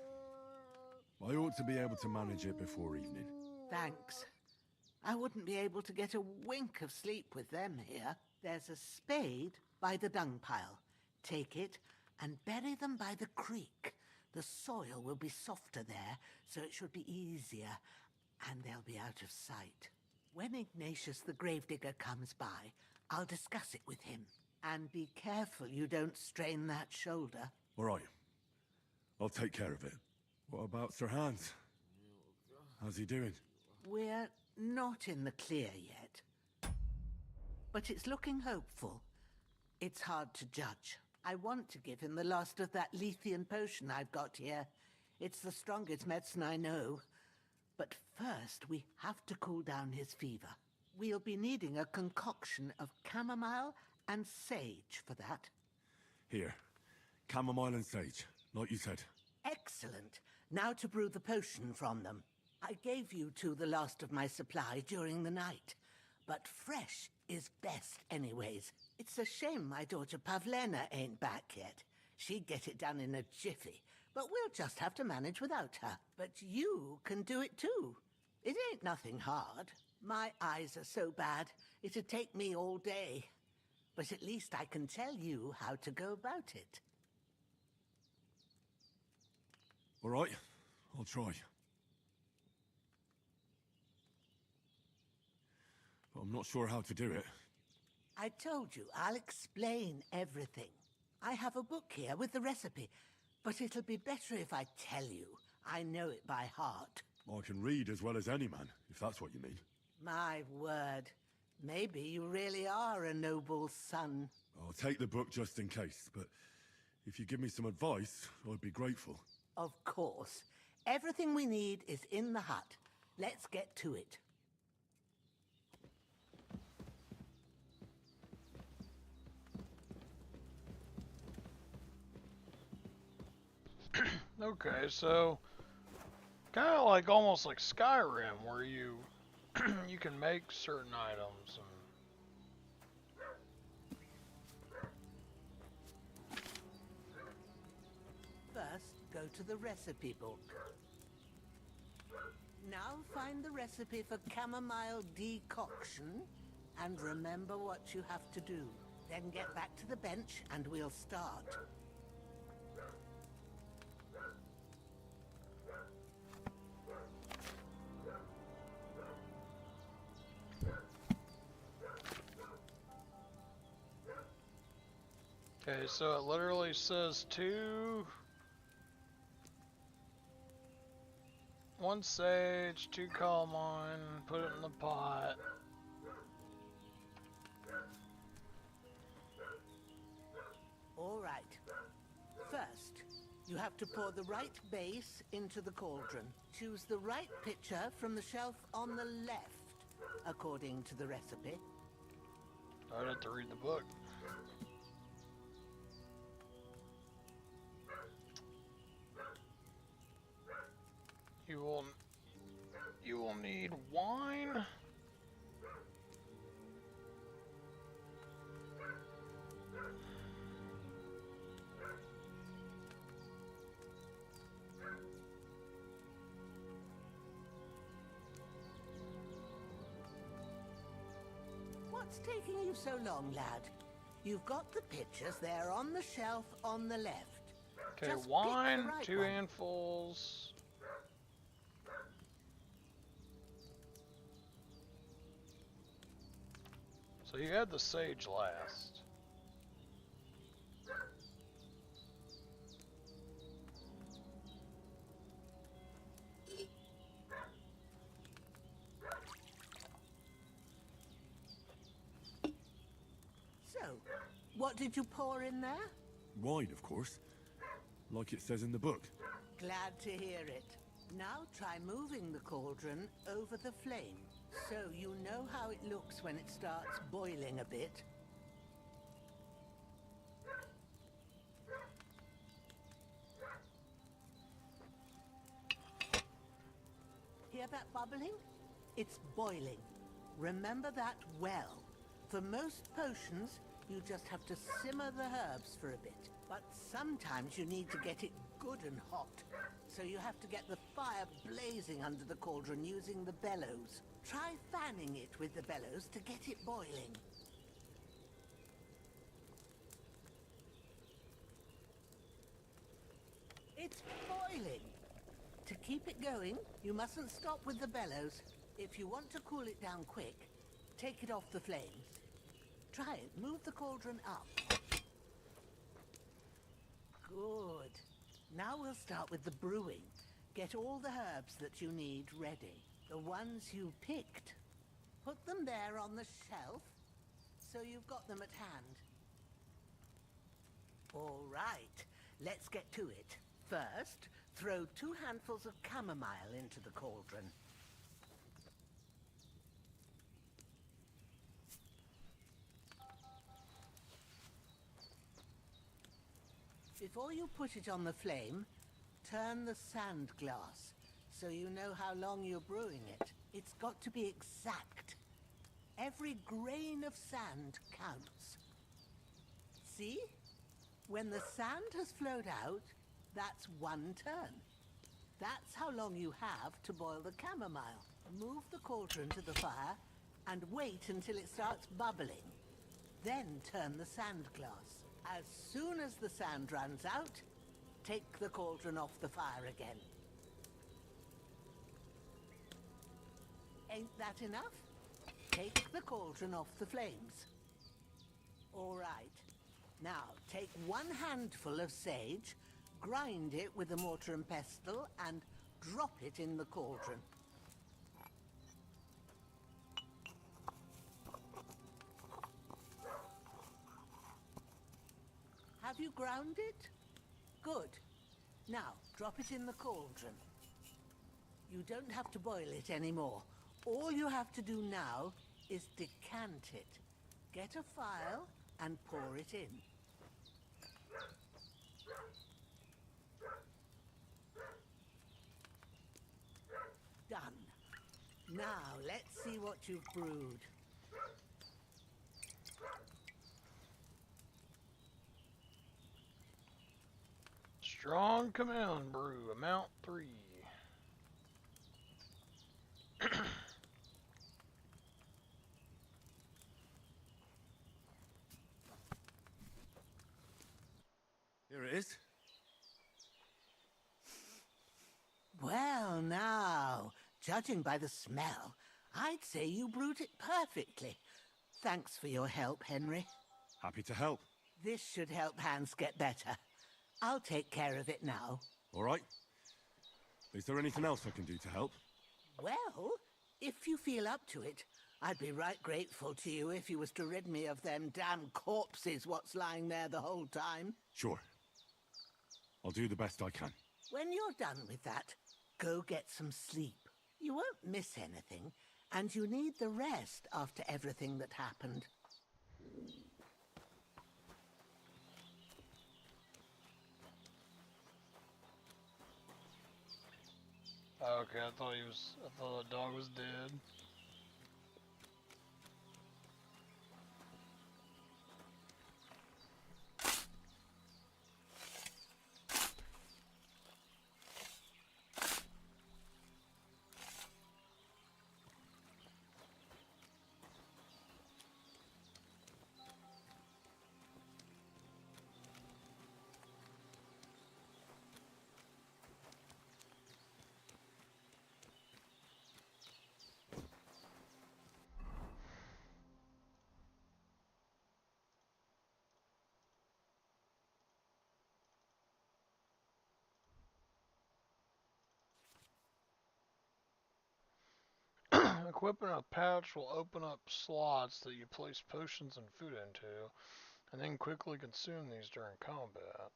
I ought to be able to manage it before evening. Thanks. I wouldn't be able to get a wink of sleep with them here. There's a spade by the dung pile. Take it and bury them by the creek. The soil will be softer there, so it should be easier, and they'll be out of sight. When Ignatius the gravedigger comes by, I'll discuss it with him. And be careful you don't strain that shoulder. All right. I'll take care of it. What about Sir Hans? How's he doing? We're not in the clear yet. But it's looking hopeful. It's hard to judge. I want to give him the last of that Lethean potion I've got here. It's the strongest medicine I know. But first, we have to cool down his fever. We'll be needing a concoction of chamomile and sage for that. Here. Chamomile and sage, like you said. Excellent. Now to brew the potion from them. I gave you two the last of my supply during the night. But fresh is best anyways. It's a shame my daughter Pavlena ain't back yet. She'd get it done in a jiffy. But we'll just have to manage without her. But you can do it too. It ain't nothing hard. My eyes are so bad, it'd take me all day. But at least I can tell you how to go about it. All right, I'll try. But I'm not sure how to do it. I told you, I'll explain everything. I have a book here with the recipe, but it'll be better if I tell you. I know it by heart. I can read as well as any man, if that's what you mean. My word. Maybe you really are a noble son. I'll take the book just in case, but if you give me some advice, I'd be grateful. Of course. Everything we need is in the hut. Let's get to it. Okay, so kind of like almost like Skyrim, where you you can make certain items. First, go to the recipe book. Now find the recipe for chamomile decoction, and remember what you have to do. Then get back to the bench, and we'll start. Okay, so it literally says 1 sage, 2 calamine, put it in the pot. All right. First, you have to pour the right base into the cauldron. Choose the right pitcher from the shelf on the left, according to the recipe. I'd have to read the book. You will need wine. What's taking you so long, lad? You've got the pitchers there on the shelf on the left. Okay, Just pick wine, the right 2 one. handfuls. So you had the sage last. So, what did you pour in there? Wine, of course. Like it says in the book. Glad to hear it. Now try moving the cauldron over the flame, so you know how it looks when it starts boiling a bit. Hear that bubbling? It's boiling. Remember that well. For most potions, you just have to simmer the herbs for a bit. But sometimes you need to get it good and hot. So you have to get the fire blazing under the cauldron using the bellows. Try fanning it with the bellows to get it boiling. It's boiling. To keep it going, you mustn't stop with the bellows. If you want to cool it down quick, take it off the flames. Try it. Move the cauldron up. Good. Now we'll start with the brewing. Get all the herbs that you need ready. The ones you picked. Put them there on the shelf, so you've got them at hand. All right, let's get to it. First, throw 2 handfuls of chamomile into the cauldron. Before you put it on the flame, turn the sand glass so you know how long you're brewing it. It's got to be exact. Every grain of sand counts. See? When the sand has flowed out, that's 1 turn. That's how long you have to boil the chamomile. Move the cauldron to the fire and wait until it starts bubbling. Then turn the sand glass. As soon as the sand runs out, take the cauldron off the fire again. Ain't that enough? Take the cauldron off the flames. All right. Now, take 1 handful of sage, grind it with a mortar and pestle, and drop it in the cauldron. Have you ground it? Good. Now, drop it in the cauldron. You don't have to boil it anymore. All you have to do now is decant it. Get a phial and pour it in. Done. Now, let's see what you've brewed. Strong command brew, amount 3. Here it is. Well, now, judging by the smell, I'd say you brewed it perfectly. Thanks for your help, Henry. Happy to help. This should help Hans get better. I'll take care of it now. All right. Is there anything else I can do to help? Well, if you feel up to it, I'd be right grateful to you if you was to rid me of them damn corpses what's lying there the whole time. Sure. I'll do the best I can. When you're done with that, go get some sleep. You won't miss anything, and you need the rest after everything that happened. Okay, I thought the dog was dead. Equipping a pouch will open up slots that you place potions and food into, and then quickly consume these during combat.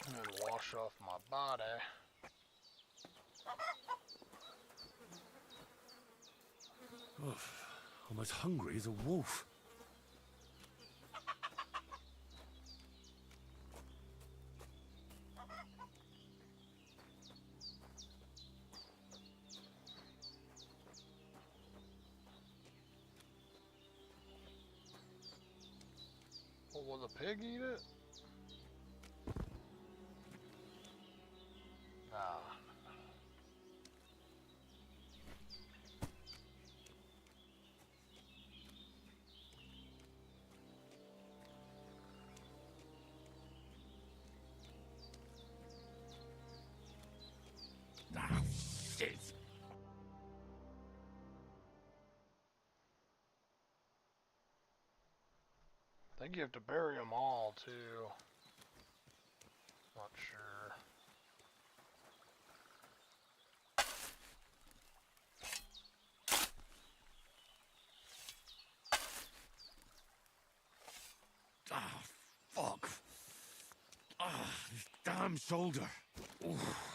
And then wash off my body. Oof, almost hungry as a wolf. Well, will the pig eat it? Nah. Ah, shit! I think you have to bury them all, too. Not sure. Ah, fuck! Ah, this damn shoulder! Oof.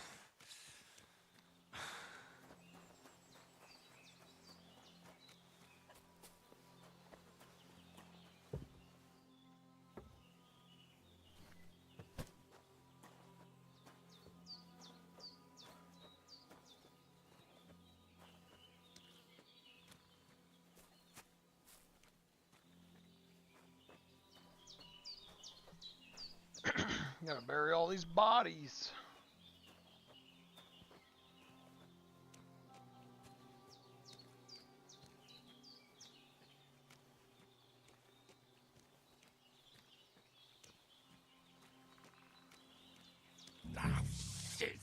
Gotta bury all these bodies. Ah, shit!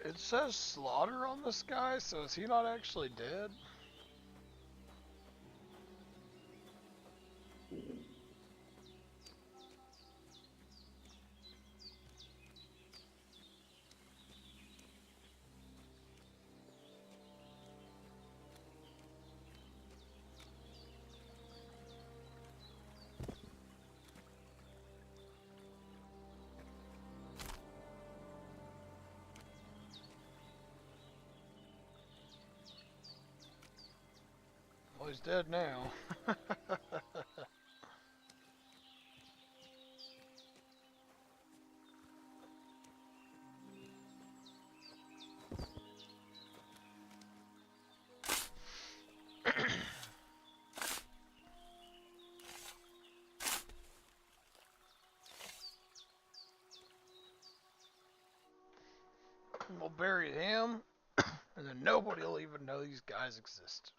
It says slaughter on this guy, so is he not actually dead? Well, he's dead now. We'll bury him, and then nobody will even know these guys existed.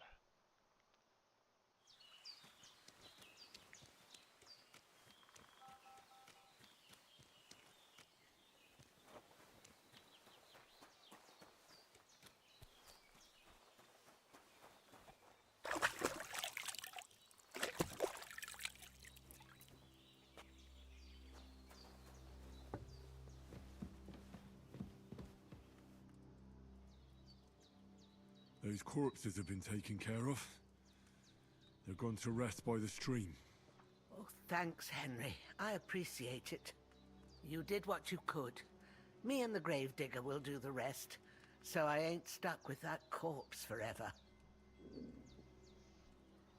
Those corpses have been taken care of. They're going to rest by the stream. Oh, thanks, Henry. I appreciate it. You did what you could. Me and the gravedigger will do the rest, so I ain't stuck with that corpse forever.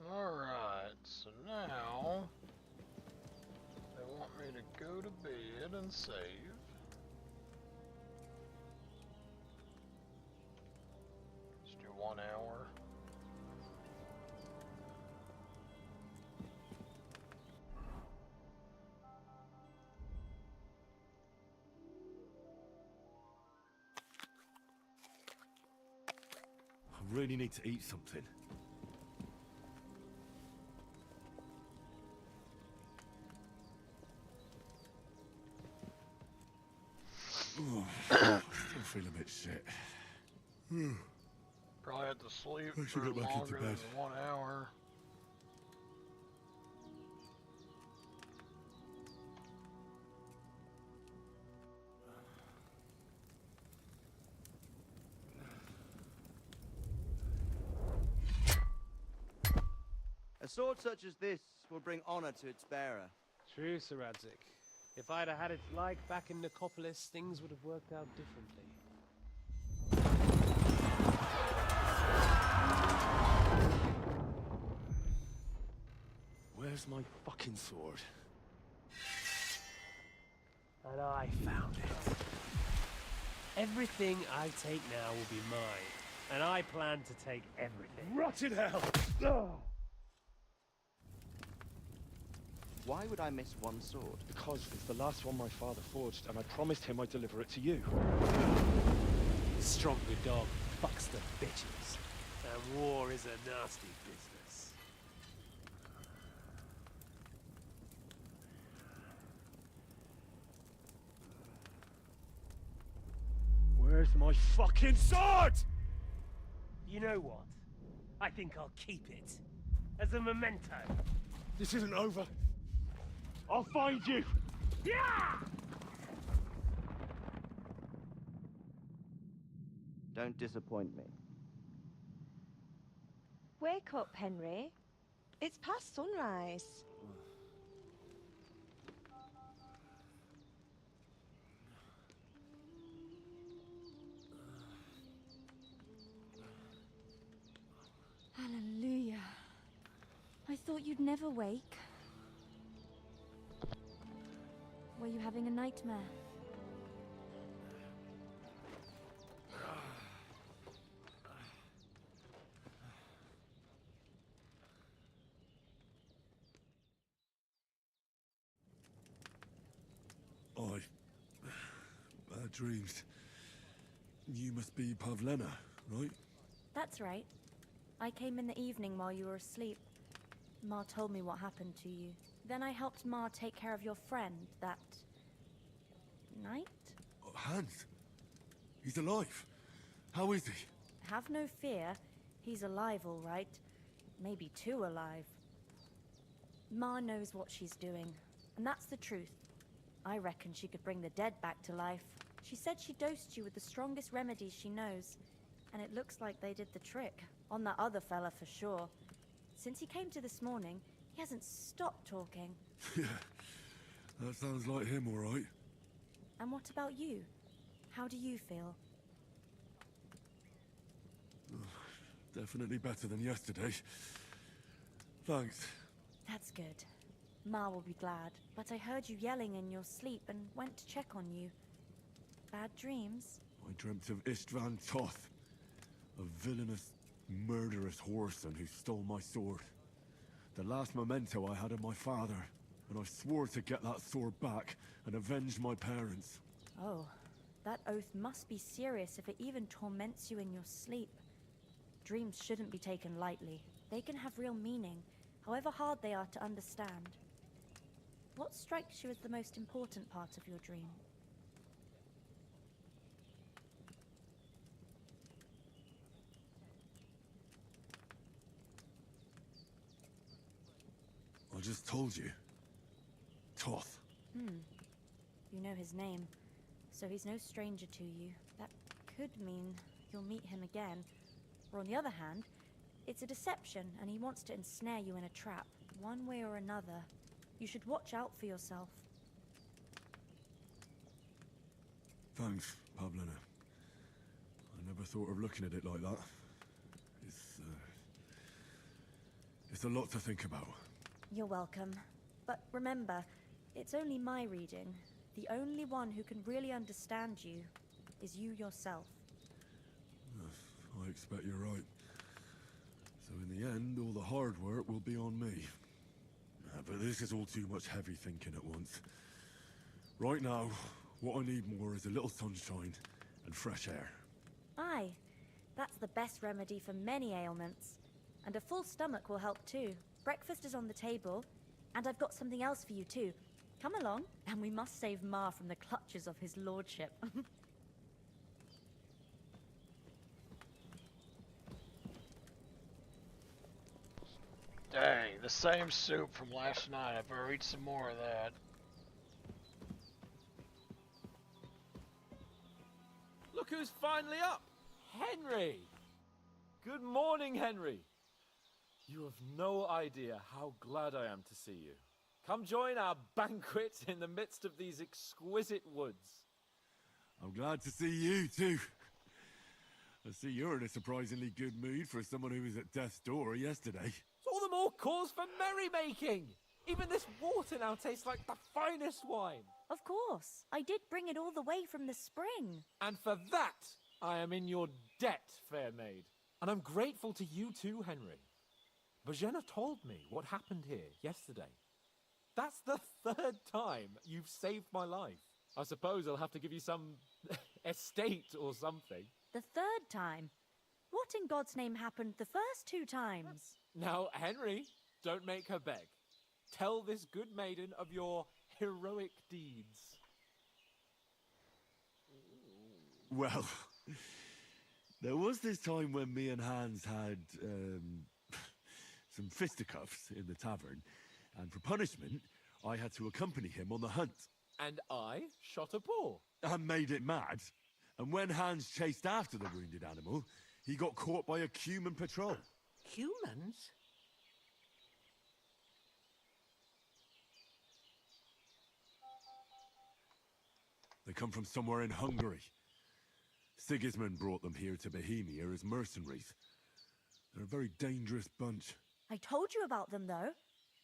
Alright, so now they want me to go to bed and save. Let's do 1 hour. I really need to eat something. Oh, still feel a bit shit. Probably had to sleep I should for get back into longer than bed. 1 hour. A sword such as this will bring honor to its bearer. True, Sir Radzik. If I'd have had it like back in Nicopolis, things would have worked out differently. Where's my fucking sword? And I found it. Everything I take now will be mine, and I plan to take everything. Rotted hell! Oh. Why would I miss one sword? Because it's the last one my father forged, and I promised him I'd deliver it to you. The stronger dog fucks the bitches, and war is a nasty business. Where's my fucking sword? You know what? I think I'll keep it. As a memento. This isn't over. I'll find you! Yeah! Don't disappoint me. Wake up, Henry. It's past sunrise. Hallelujah. I thought you'd never wake. Were you having a nightmare? Bad dreams. You must be Pavlena, right? That's right. I came in the evening while you were asleep. Ma told me what happened to you. Then I helped Ma take care of your friend that night? Hans? He's alive. How is he? Have no fear. He's alive, all right. Maybe too alive. Ma knows what she's doing, and that's the truth. I reckon she could bring the dead back to life. She said she dosed you with the strongest remedies she knows, and it looks like they did the trick. On that other fella for sure. Since he came to this morning, he hasn't stopped talking. Yeah, that sounds like him, all right. And what about you? How do you feel? Definitely better than yesterday. Thanks. That's good. Ma will be glad, but I heard you yelling in your sleep and went to check on you. Bad dreams? I dreamt of Istvan Toth, a villainous, murderous whoreson who stole my sword. The last memento I had of my father, and I swore to get that sword back and avenge my parents. Oh, that oath must be serious if it even torments you in your sleep. Dreams shouldn't be taken lightly. They can have real meaning, however hard they are to understand. What strikes you as the most important part of your dream? I just told you. Toth. You know his name, so he's no stranger to you. That could mean you'll meet him again. Or on the other hand, It's a deception, and he wants to ensnare you in a trap, one way or another. You should watch out for yourself. Thanks, Pavlina. I never thought of looking at it like that. It's a lot to think about. You're welcome. But remember, it's only my reading. The only one who can really understand you is you yourself. I expect you're right. So in the end, all the hard work will be on me. But this is all too much heavy thinking at once. Right now, what I need more is a little sunshine and fresh air. Aye, that's the best remedy for many ailments. And a full stomach will help too. Breakfast is on the table, and I've got something else for you too. Come along, and we must save Ma from the clutches of his lordship. Dang, the same soup from last night. I better eat some more of that. Look who's finally up! Henry! Good morning, Henry! You have no idea how glad I am to see you. Come join our banquet in the midst of these exquisite woods. I'm glad to see you, too. I see you're in a surprisingly good mood for someone who was at death's door yesterday. It's all the more cause for merrymaking! Even this water now tastes like the finest wine. Of course. I did bring it all the way from the spring. And for that, I am in your debt, fair maid. And I'm grateful to you too, Henry. Bojena told me what happened here yesterday. That's the third time you've saved my life. I suppose I'll have to give you some estate or something. The third time? What in God's name happened the first 2 times? Now, Henry, don't make her beg. Tell this good maiden of your heroic deeds. Well, there was this time when me and Hans had, some fisticuffs in the tavern, and for punishment, I had to accompany him on the hunt. And I shot a boar. And made it mad. And when Hans chased after the wounded animal, he got caught by a human patrol. Humans? They come from somewhere in Hungary. Sigismund brought them here to Bohemia as mercenaries. They're a very dangerous bunch. I told you about them, though.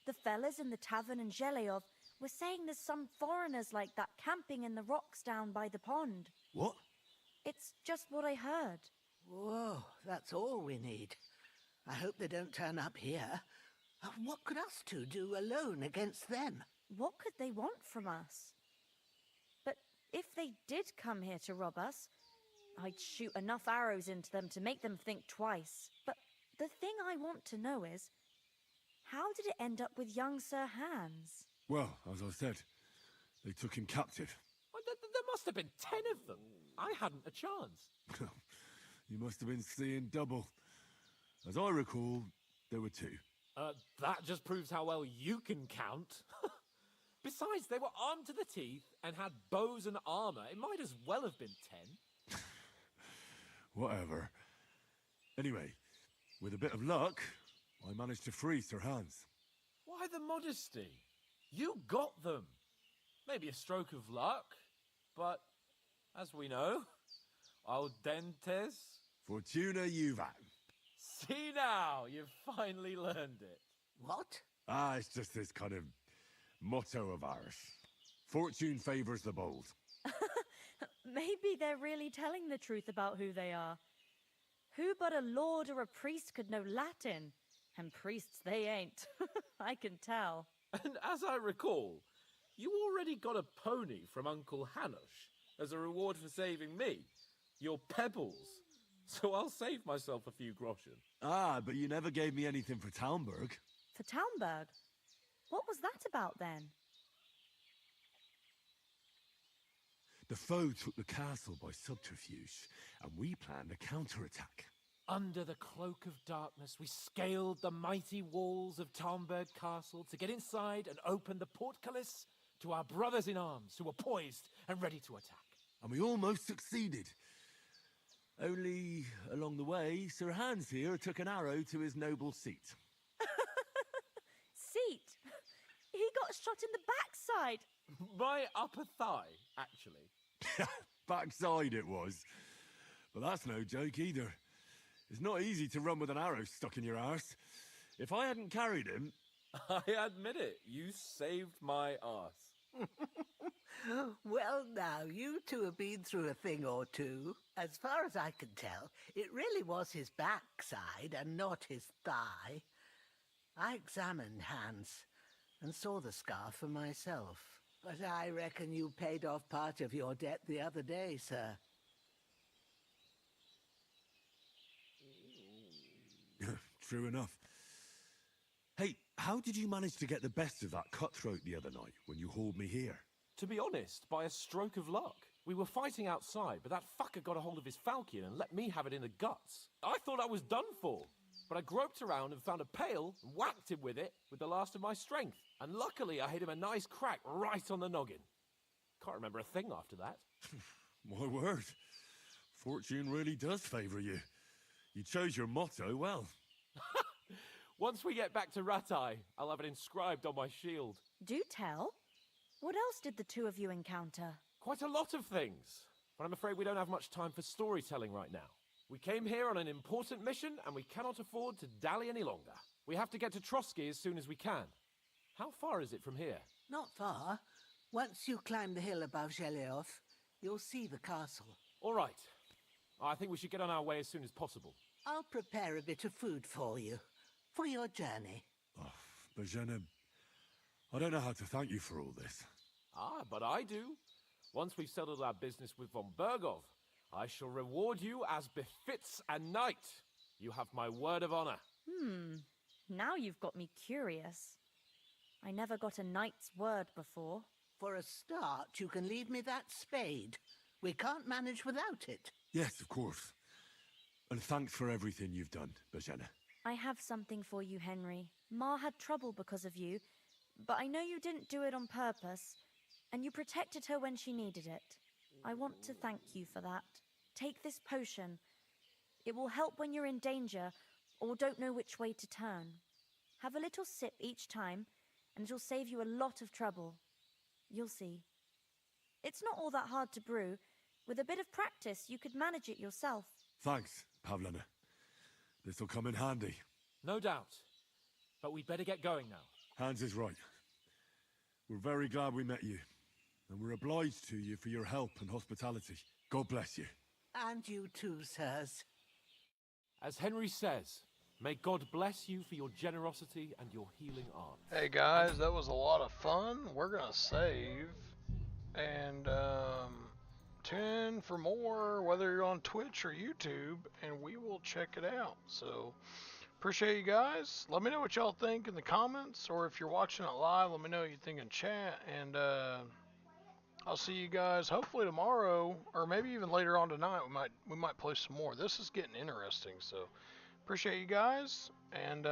The fellas in the tavern in Zheleyov were saying there's some foreigners like that camping in the rocks down by the pond. What? It's just what I heard. Whoa, that's all we need. I hope they don't turn up here. What could us two do alone against them? What could they want from us? But if they did come here to rob us, I'd shoot enough arrows into them to make them think twice. But the thing I want to know is, how did it end up with young Sir Hans? Well, as I said, they took him captive. Well, there must have been 10 of them. I hadn't a chance. You must have been seeing double. As I recall, there were 2. That just proves how well you can count. Besides, they were armed to the teeth and had bows and armor. It might as well have been 10. Whatever. Anyway, with a bit of luck, I managed to free Sir Hans. Why the modesty? You got them. Maybe a stroke of luck, but as we know, al dentes. Fortuna juvat. See now, you've finally learned it. What? It's just this kind of motto of ours. Fortune favors the bold. Maybe they're really telling the truth about who they are. Who but a lord or a priest could know Latin? And priests they ain't. I can tell. And as I recall, you already got a pony from Uncle Hanush as a reward for saving me. Your pebbles. So I'll save myself a few groschen. But you never gave me anything for Talmberg. For Talmberg? What was that about then? The foe took the castle by subterfuge, and we planned a counterattack. Under the cloak of darkness, we scaled the mighty walls of Talmberg Castle to get inside and open the portcullis to our brothers in arms who were poised and ready to attack. And we almost succeeded. Only, along the way, Sir Hans here took an arrow to his noble seat. Seat? He got shot in the backside. My upper thigh, actually. Backside it was. But that's no joke either. It's not easy to run with an arrow stuck in your arse. If I hadn't carried him... I admit it, you saved my arse. Well, now, you two have been through a thing or two. As far as I can tell, it really was his backside and not his thigh. I examined Hans and saw the scar for myself. But I reckon you paid off part of your debt the other day, sir. True enough. Hey, how did you manage to get the best of that cutthroat the other night when you hauled me here? To be honest, by a stroke of luck. We were fighting outside, but that fucker got a hold of his falchion and let me have it in the guts. I thought I was done for, but I groped around and found a pail and whacked him with it with the last of my strength. And luckily, I hit him a nice crack right on the noggin. Can't remember a thing after that. My word. Fortune really does favour you. You chose your motto well. Once we get back to Ratai, I'll have it inscribed on my shield. Do tell. What else did the two of you encounter? Quite a lot of things, but I'm afraid we don't have much time for storytelling right now. We came here on an important mission, and we cannot afford to dally any longer. We have to get to Trotsky as soon as we can. How far is it from here? Not far. Once you climb the hill above Zheleov, you'll see the castle. All right. I think we should get on our way as soon as possible. I'll prepare a bit of food for you, for your journey. Oh, Bozhena, I don't know how to thank you for all this. Ah, but I do. Once we've settled our business with von Bergov, I shall reward you as befits a knight. You have my word of honor. Now you've got me curious. I never got a knight's word before. For a start, you can leave me that spade. We can't manage without it. Yes, of course. And thanks for everything you've done, Bozhena. I have something for you, Henry. Ma had trouble because of you, but I know you didn't do it on purpose, and you protected her when she needed it. I want to thank you for that. Take this potion. It will help when you're in danger or don't know which way to turn. Have a little sip each time, and it'll save you a lot of trouble. You'll see. It's not all that hard to brew. With a bit of practice, you could manage it yourself. Thanks, Pavlena. This'll come in handy. No doubt. But we'd better get going now. Hans is right. We're very glad we met you. And we're obliged to you for your help and hospitality. God bless you. And you too, sirs. As Henry says, may God bless you for your generosity and your healing art. Hey guys, that was a lot of fun. We're gonna save and tune in for more, whether you're on Twitch or YouTube, and we will check it out. So appreciate you guys. Let me know what y'all think in the comments, or if you're watching it live, let me know what you think in chat. And I'll see you guys hopefully tomorrow, or maybe even later on tonight. We might play some more. This is getting interesting. So appreciate you guys, and